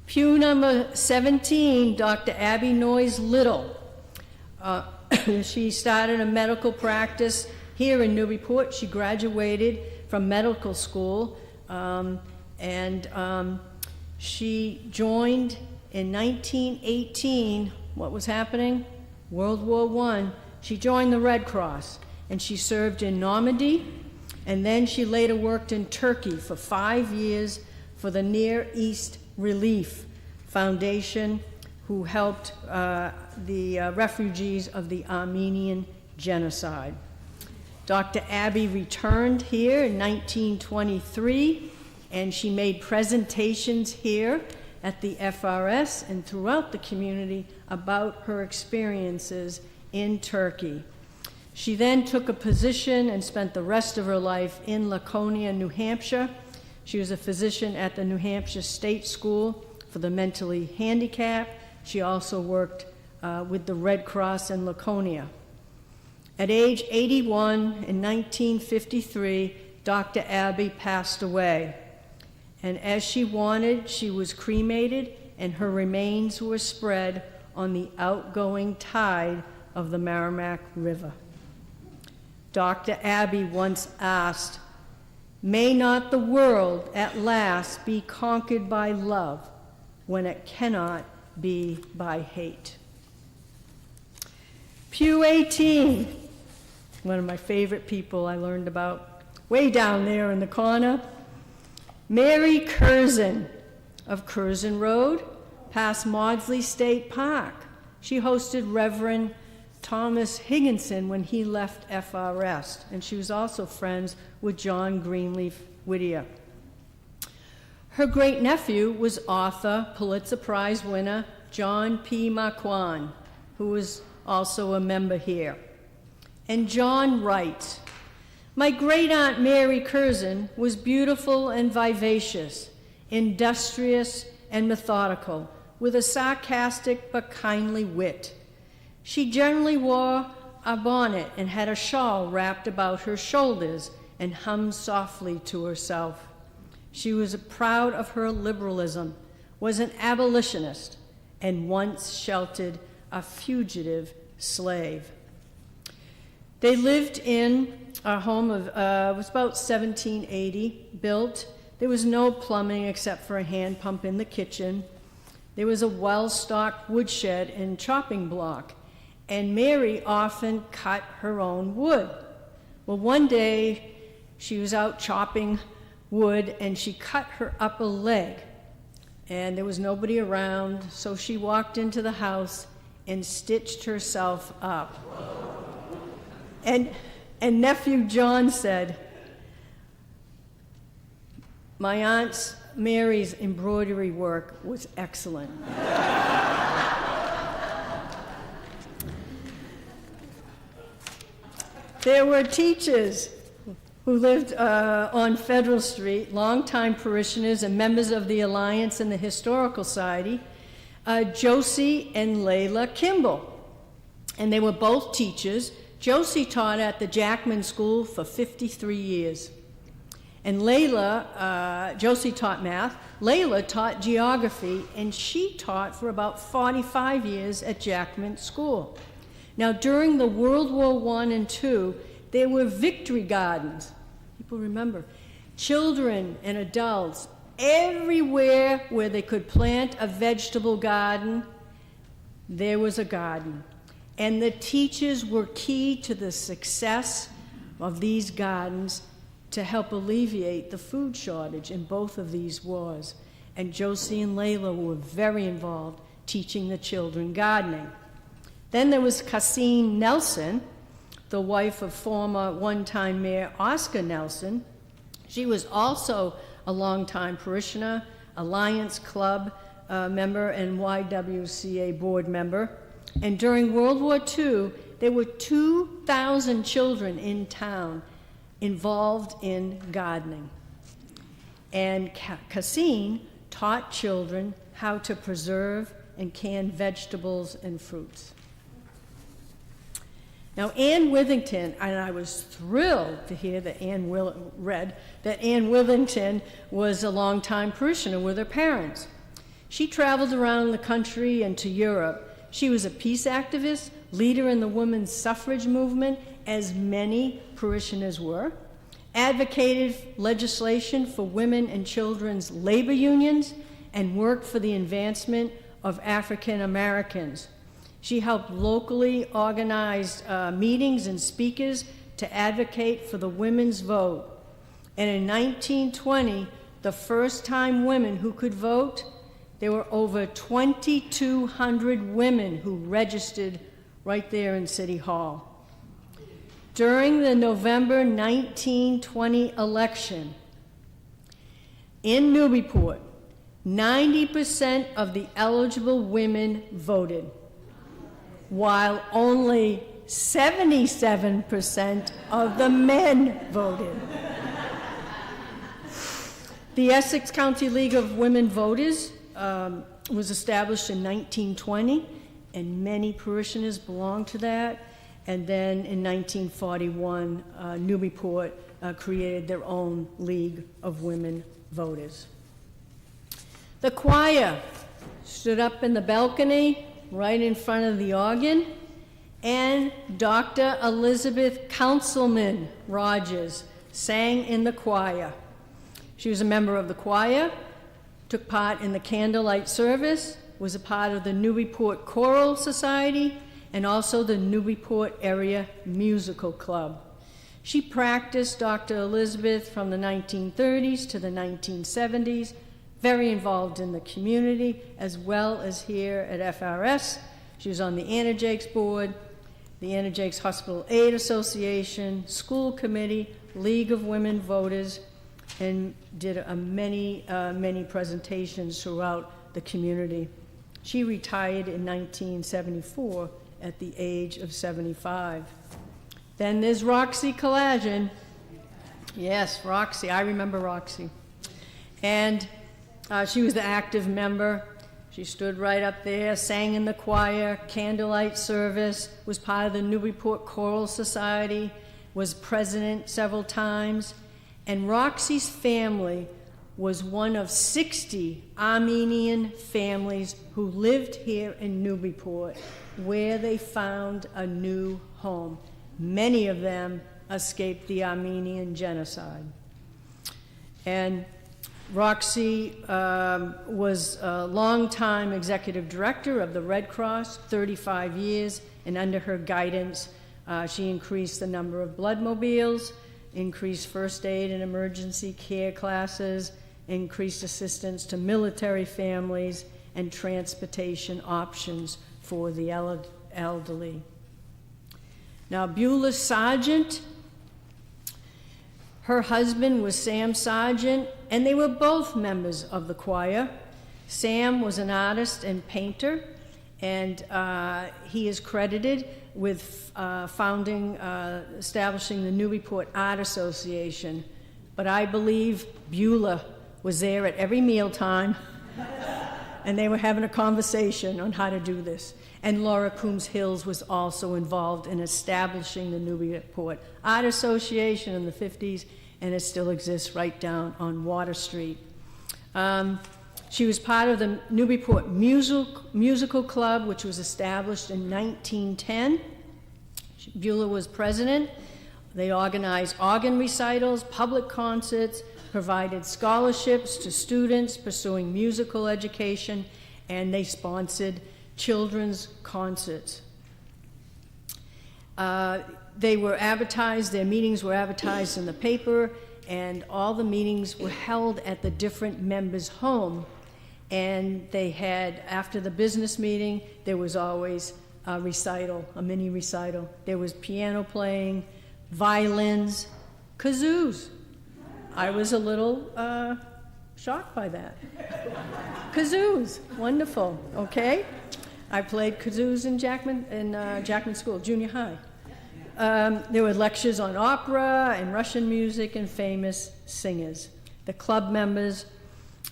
S7: Pew number 17, Dr. Abby Noyes Little. She started a medical practice here in Newburyport. She graduated from medical school, and she joined in 1918. What was happening? World War I. She joined the Red Cross, and she served in Normandy, and then she later worked in Turkey for 5 years for the Near East Relief Foundation, who helped the refugees of the Armenian genocide. Dr. Abby returned here in 1923, and she made presentations here at the FRS and throughout the community about her experiences in Turkey. She then took a position and spent the rest of her life in Laconia, New Hampshire. She was a physician at the New Hampshire State School for the mentally handicapped. She also worked with the Red Cross in Laconia. At age 81 in 1953, Dr. Abby passed away. And as she wanted, she was cremated, and her remains were spread on the outgoing tide of the Merrimack River. Dr. Abby once asked, May not the world at last be conquered by love when it cannot be by hate. Pew 18, one of my favorite people I learned about, way down there in the corner. Mary Curzon of Curzon Road, past Maudsley State Park. She hosted Reverend Thomas Higginson when he left FRS, and she was also friends with John Greenleaf Whittier. Her great-nephew was author, Pulitzer Prize winner John P. Marquand, who was also a member here. And John writes, "My great-aunt Mary Curzon was beautiful and vivacious, industrious and methodical, with a sarcastic but kindly wit. She generally wore a bonnet and had a shawl wrapped about her shoulders and hummed softly to herself. She was proud of her liberalism, was an abolitionist, and once sheltered a fugitive slave." They lived in a home of, was about 1780 built. There was no plumbing except for a hand pump in the kitchen. There was a well-stocked woodshed and chopping block, and Mary often cut her own wood. Well, one day she was out chopping wood and she cut her upper leg, and there was nobody around, so she walked into the house and stitched herself up. And nephew John said, "My Aunt Mary's embroidery work was excellent." There were teachers who lived on Federal Street, longtime parishioners and members of the Alliance and the Historical Society, Josie and Layla Kimball. And they were both teachers. Josie taught at the Jackman School for 53 years. And Layla, Josie taught math, Layla taught geography, and she taught for about 45 years at Jackman School. Now, during the World War I and II, there were victory gardens. People remember. Children and adults, everywhere where they could plant a vegetable garden, there was a garden. And the teachers were key to the success of these gardens to help alleviate the food shortage in both of these wars. And Josie and Layla were very involved teaching the children gardening. Then there was Cassine Nelson, the wife of former one-time Mayor Oscar Nelson. She was also a longtime parishioner, Alliance Club member, and YWCA board member. And during World War II, there were 2,000 children in town involved in gardening. And Cassine taught children how to preserve and can vegetables and fruits. Now, Ann Withington, and I was thrilled to hear that Ann Withington was a longtime parishioner with her parents. She traveled around the country and to Europe. She was a peace activist, leader in the women's suffrage movement, as many parishioners were, advocated legislation for women and children's labor unions, and worked for the advancement of African Americans. She helped locally organize meetings and speakers to advocate for the women's vote. And in 1920, the first time women who could vote, there were over 2,200 women who registered right there in City Hall. During the November 1920 election in Newburyport, 90% of the eligible women voted, while only 77% of the men voted. The Essex County League of Women Voters was established in 1920, and many parishioners belonged to that. And then in 1941, Newburyport created their own League of Women Voters. The choir stood up in the balcony right in front of the organ, and Dr. Elizabeth Councilman Rogers sang in the choir. She was a member of the choir, took part in the candlelight service, was a part of the Newburyport Choral Society, and also the Newburyport Area Musical Club. She practiced Dr. Elizabeth from the 1930s to the 1970s, very involved in the community, as well as here at FRS. She was on the Anna Jakes board, the Anna Jakes Hospital Aid Association, school committee, League of Women Voters, and did many presentations throughout the community. She retired in 1974 at the age of 75. Then there's Roxy Collagen. Yes, Roxy, I remember Roxy. And she was the active member. She stood right up there, sang in the choir, candlelight service, was part of the Newburyport Choral Society, was president several times. And Roxy's family was one of 60 Armenian families who lived here in Newburyport, where they found a new home. Many of them escaped the Armenian genocide. And Roxy was a longtime executive director of the Red Cross, 35 years, and under her guidance, she increased the number of blood mobiles, increased first aid and emergency care classes, increased assistance to military families, and transportation options for the elderly. Now, Beulah Sargent, her husband was Sam Sargent, and they were both members of the choir. Sam was an artist and painter, and he is credited with establishing the Newburyport Art Association. But I believe Beulah was there at every mealtime, and they were having a conversation on how to do this. And Laura Coombs Hills was also involved in establishing the Newburyport Art Association in the 50s, and it still exists right down on Water Street. She was part of the Newburyport Musical Club, which was established in 1910. Beulah was president. They organized organ recitals, public concerts, provided scholarships to students pursuing musical education, and they sponsored children's concerts. They were advertised, their meetings were advertised in the paper, and all the meetings were held at the different members' home. And they had, after the business meeting, there was always a recital, a mini recital. There was piano playing, violins, kazoos. I was a little shocked by that. Kazoos, wonderful, okay? I played kazoos in Jackman School, junior high. There were lectures on opera and Russian music and famous singers. The club members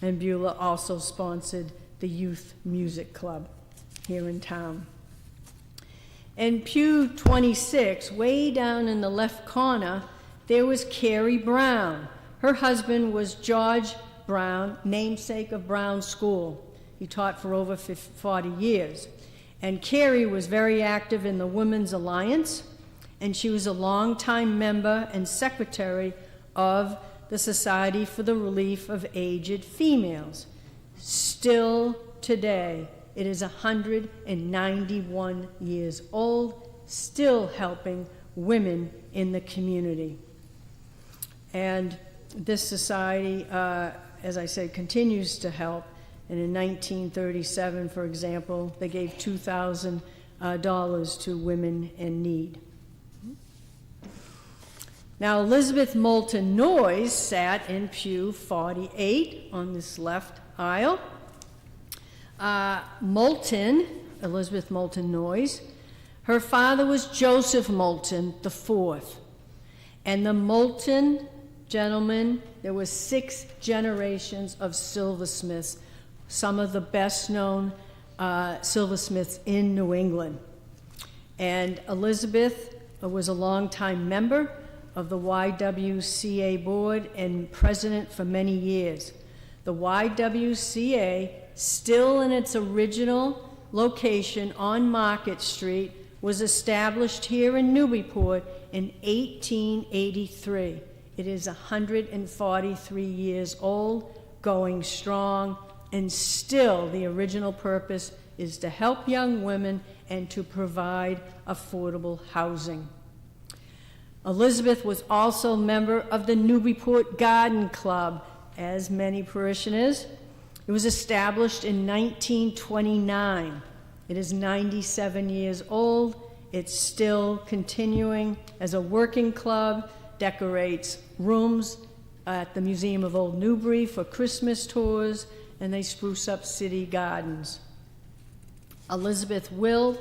S7: and Beulah also sponsored the Youth Music Club here in town. In pew 26, way down in the left corner, there was Carrie Brown. Her husband was George Brown, namesake of Brown School. He taught for over 40 years. And Carrie was very active in the Women's Alliance, and she was a longtime member and secretary of the Society for the Relief of Aged Females. Still today, it is 191 years old, still helping women in the community. And this society, as I said, continues to help. And in 1937, for example, they gave $2,000 to women in need. Now, Elizabeth Moulton Noyes sat in pew 48 on this left aisle. Elizabeth Moulton Noyes, her father was Joseph Moulton IV. And the Moulton gentlemen, there were 6 generations of silversmiths, some of the best known silversmiths in New England. And Elizabeth was a longtime member of the YWCA board and president for many years. The YWCA, still in its original location on Market Street, was established here in Newburyport in 1883. It is 143 years old, going strong, and still the original purpose is to help young women and to provide affordable housing. Elizabeth was also a member of the Newburyport Garden Club, as many parishioners. It was established in 1929. It is 97 years old. It's still continuing as a working club, decorates rooms at the Museum of Old Newbury for Christmas tours, and they spruce up city gardens. Elizabeth Will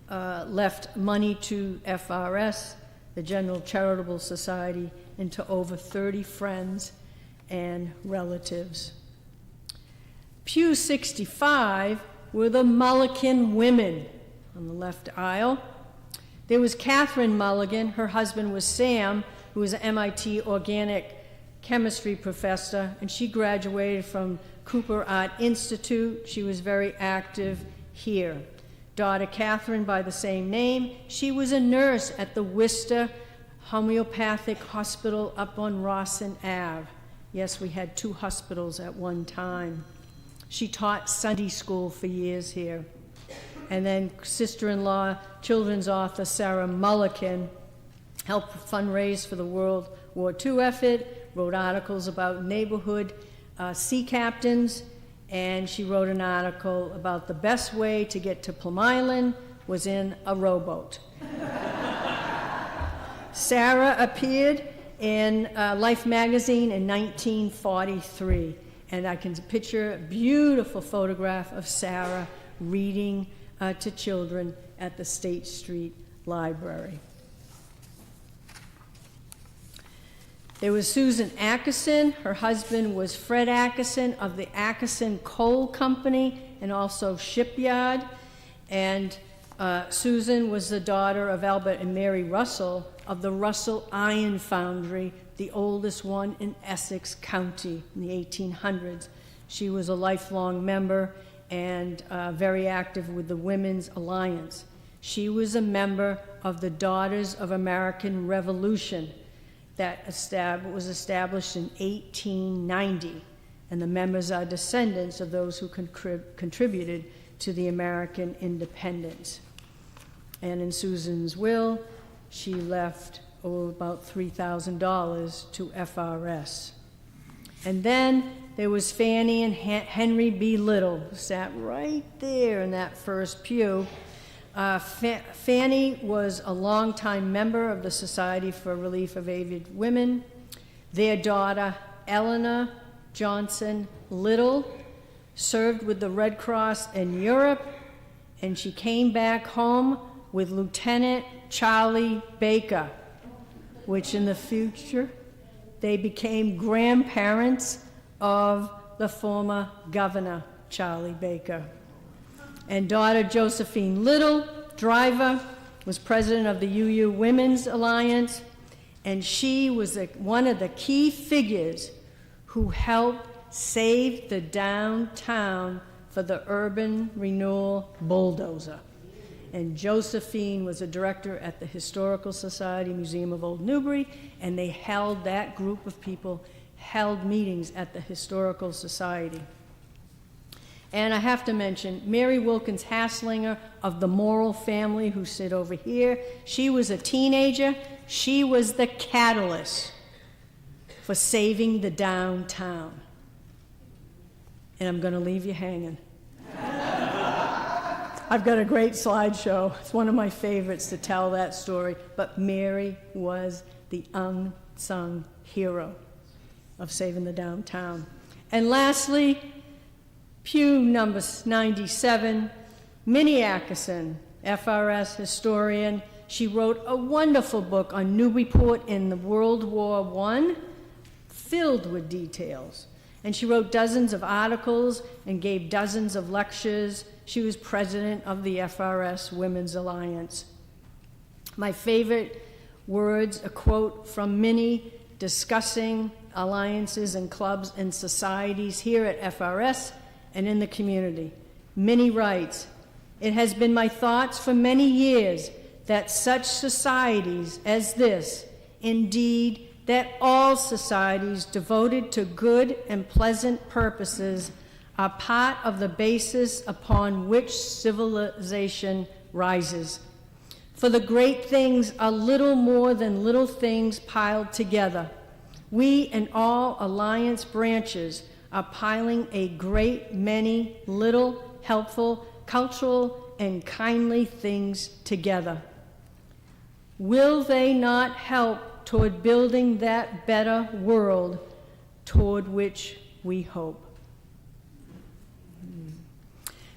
S7: left money to FRS, the General Charitable Society, and to over 30 friends and relatives. Pew 65 were the Mulligan women on the left aisle. There was Catherine Mulligan. Her husband was Sam, who was an MIT organic chemistry professor, and she graduated from Cooper Art Institute. She was very active here. Daughter Catherine, by the same name, she was a nurse at the Worcester Homeopathic Hospital up on Rawson Ave. Yes, we had 2 hospitals at one time. She taught Sunday school for years here. And then sister-in-law, children's author Sarah Mulligan, helped fundraise for the World War II effort, wrote articles about neighborhood sea captains, and she wrote an article about the best way to get to Plum Island was in a rowboat. Sarah appeared in Life magazine in 1943, and I can picture a beautiful photograph of Sarah reading to children at the State Street Library. There was Susan Ackerson. Her husband was Fred Ackerson of the Ackerson Coal Company and also Shipyard. And Susan was the daughter of Albert and Mary Russell of the Russell Iron Foundry, the oldest one in Essex County in the 1800s. She was a lifelong member and very active with the Women's Alliance. She was a member of the Daughters of American Revolution that was established in 1890, and the members are descendants of those who contributed to the American independence. And in Susan's will, she left about $3,000 to FRS. And then there was Fanny and Henry B. Little, who sat right there in that first pew. Fanny was a longtime member of the Society for Relief of Aged Women. Their daughter, Eleanor Johnson Little, served with the Red Cross in Europe, and she came back home with Lieutenant Charlie Baker, which in the future, they became grandparents of the former governor, Charlie Baker. And daughter Josephine Little, driver, was president of the UU Women's Alliance, and she was one of the key figures who helped save the downtown for the urban renewal bulldozer. And Josephine was a director at the Historical Society Museum of Old Newbury, and they held, that group of people held meetings at the Historical Society. And I have to mention Mary Wilkins Haslinger of the Morrill family, who sit over here. She was a teenager. She was the catalyst for saving the downtown. And I'm going to leave you hanging. I've got a great slideshow. It's one of my favorites to tell that story. But Mary was the unsung hero of saving the downtown. And lastly, pew number 97, Minnie Ackerson, FRS historian. She wrote a wonderful book on Newburyport in the World War I, filled with details. And she wrote dozens of articles and gave dozens of lectures. She was president of the FRS Women's Alliance. My favorite words, a quote from Minnie discussing alliances and clubs and societies here at FRS and in the community. Minnie writes, "It has been my thoughts for many years that such societies as this, indeed that all societies devoted to good and pleasant purposes are part of the basis upon which civilization rises. For the great things are little more than little things piled together. We and all alliance branches are piling a great many little, helpful, cultural, and kindly things together. Will they not help toward building that better world toward which we hope?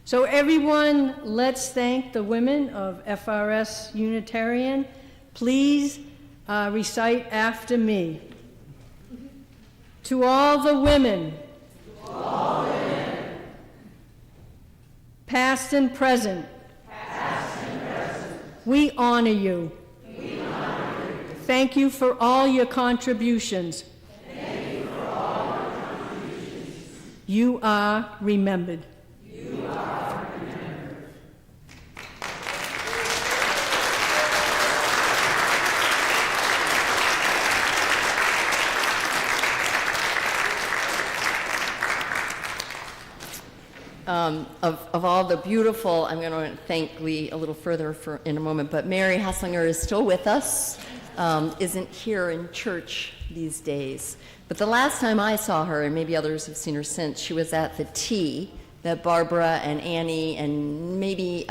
S7: So everyone, let's thank the women of FRS Unitarian. Please recite after me. To all the women, past and present, we honor you. Thank you for all your contributions. You are remembered.
S2: Of all the beautiful, I'm going to thank Lee a little further in a moment, but Mary Hasslinger is still with us, isn't here in church these days. But the last time I saw her, and maybe others have seen her since, she was at the tea that Barbara and Annie and maybe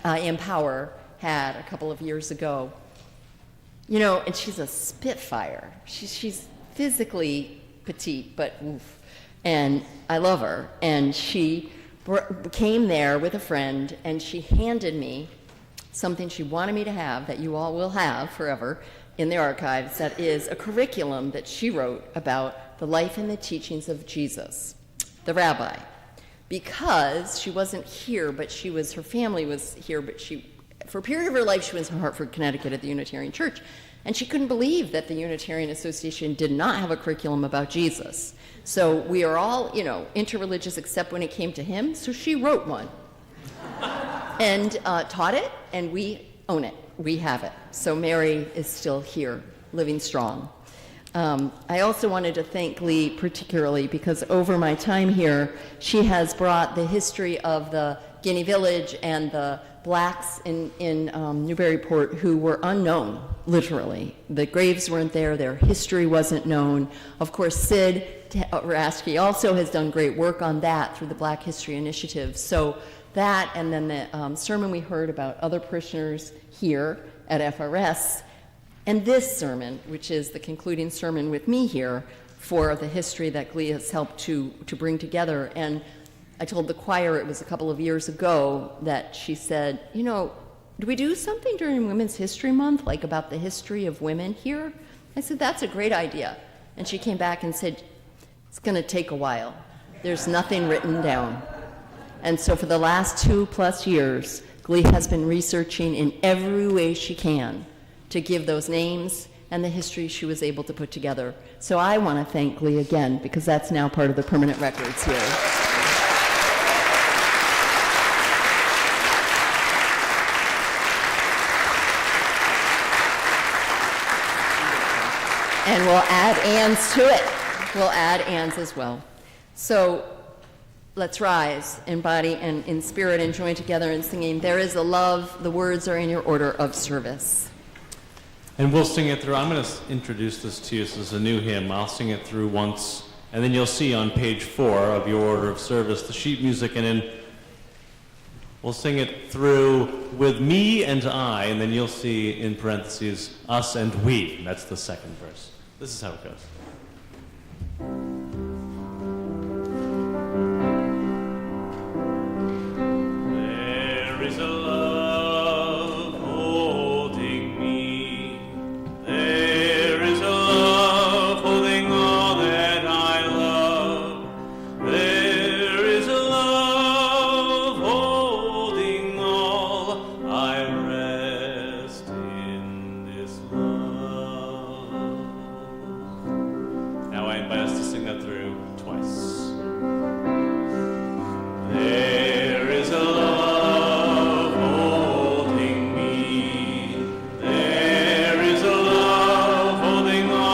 S2: Empower had a couple of years ago. You know, and she's a spitfire. She's physically petite, but oof. And I love her. And she came there with a friend, and she handed me something she wanted me to have that you all will have forever in the archives. That is a curriculum that she wrote about the life and the teachings of Jesus, the rabbi. Because she wasn't here, but her family was here, but for a period of her life, she was in Hartford, Connecticut at the Unitarian Church. And she couldn't believe that the Unitarian Association did not have a curriculum about Jesus. So we are all, interreligious except when it came to him. So she wrote one and taught it, and we own it. We have it. So Mary is still here, living strong. I also wanted to thank Lee particularly because over my time here, she has brought the history of the Guinea Village and the blacks in Newburyport who were unknown, literally. The graves weren't there, their history wasn't known. Of course, Sid Raskey also has done great work on that through the Black History Initiative. So that, and then the sermon we heard about other parishioners here at FRS, and this sermon, which is the concluding sermon with me here for the history that Glee has helped to bring together. And I told the choir, it was a couple of years ago, that she said, do we do something during Women's History Month, like about the history of women here? I said, that's a great idea. And she came back and said, it's going to take a while. There's nothing written down. And so for the last 2+ years, Glee has been researching in every way she can to give those names and the history she was able to put together. So I want to thank Glee again, because that's now part of the permanent records here. And we'll add Ann's to it. We'll add Ann's as well. So let's rise in body and in spirit and join together in singing, There is a Love, the words are in your order of service.
S8: And we'll sing it through. I'm going to introduce this to you. This is a new hymn. I'll sing it through once, and then you'll see on page 4 of your order of service the sheet music, and then we'll sing it through with me and I, and then you'll see in parentheses us and we. That's the second verse. This is how it goes. There is a love holding me. There is a love holding all that I love. There is a love holding all. I rest in this love. Now I invite us to sing that through twice. There is a love holding me. There is a love holding on.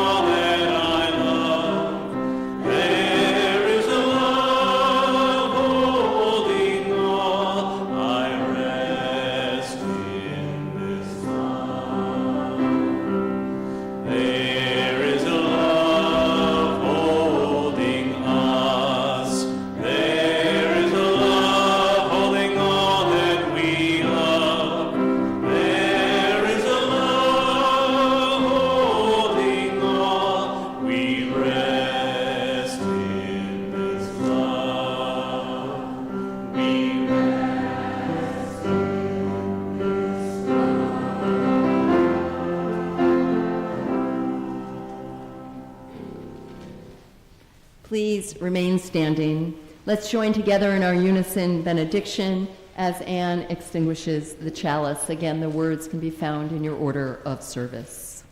S2: Please remain standing. Let's join together in our unison benediction as Anne extinguishes the chalice. Again, the words can be found in your order of service.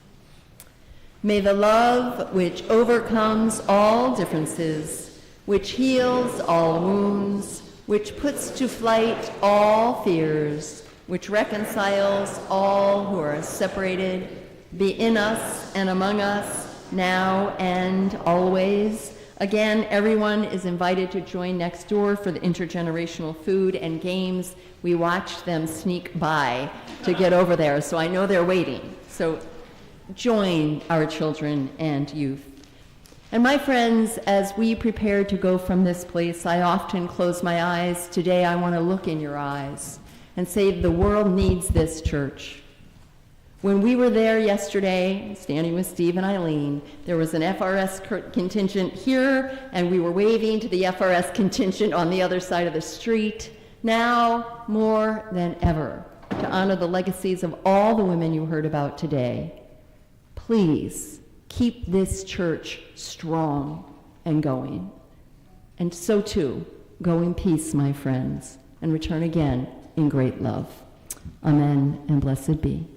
S2: May the love which overcomes all differences, which heals all wounds, which puts to flight all fears, which reconciles all who are separated, be in us and among us, now and always. Again, everyone is invited to join next door for the intergenerational food and games. We watched them sneak by to get over there, so I know they're waiting. So join our children and youth. And my friends, as we prepare to go from this place, I often close my eyes. Today I want to look in your eyes and say the world needs this church. When we were there yesterday, standing with Steve and Eileen, there was an FRS contingent here, and we were waving to the FRS contingent on the other side of the street. Now, more than ever, to honor the legacies of all the women you heard about today, please keep this church strong and going. And so too, go in peace, my friends, and return again in great love. Amen, and blessed be.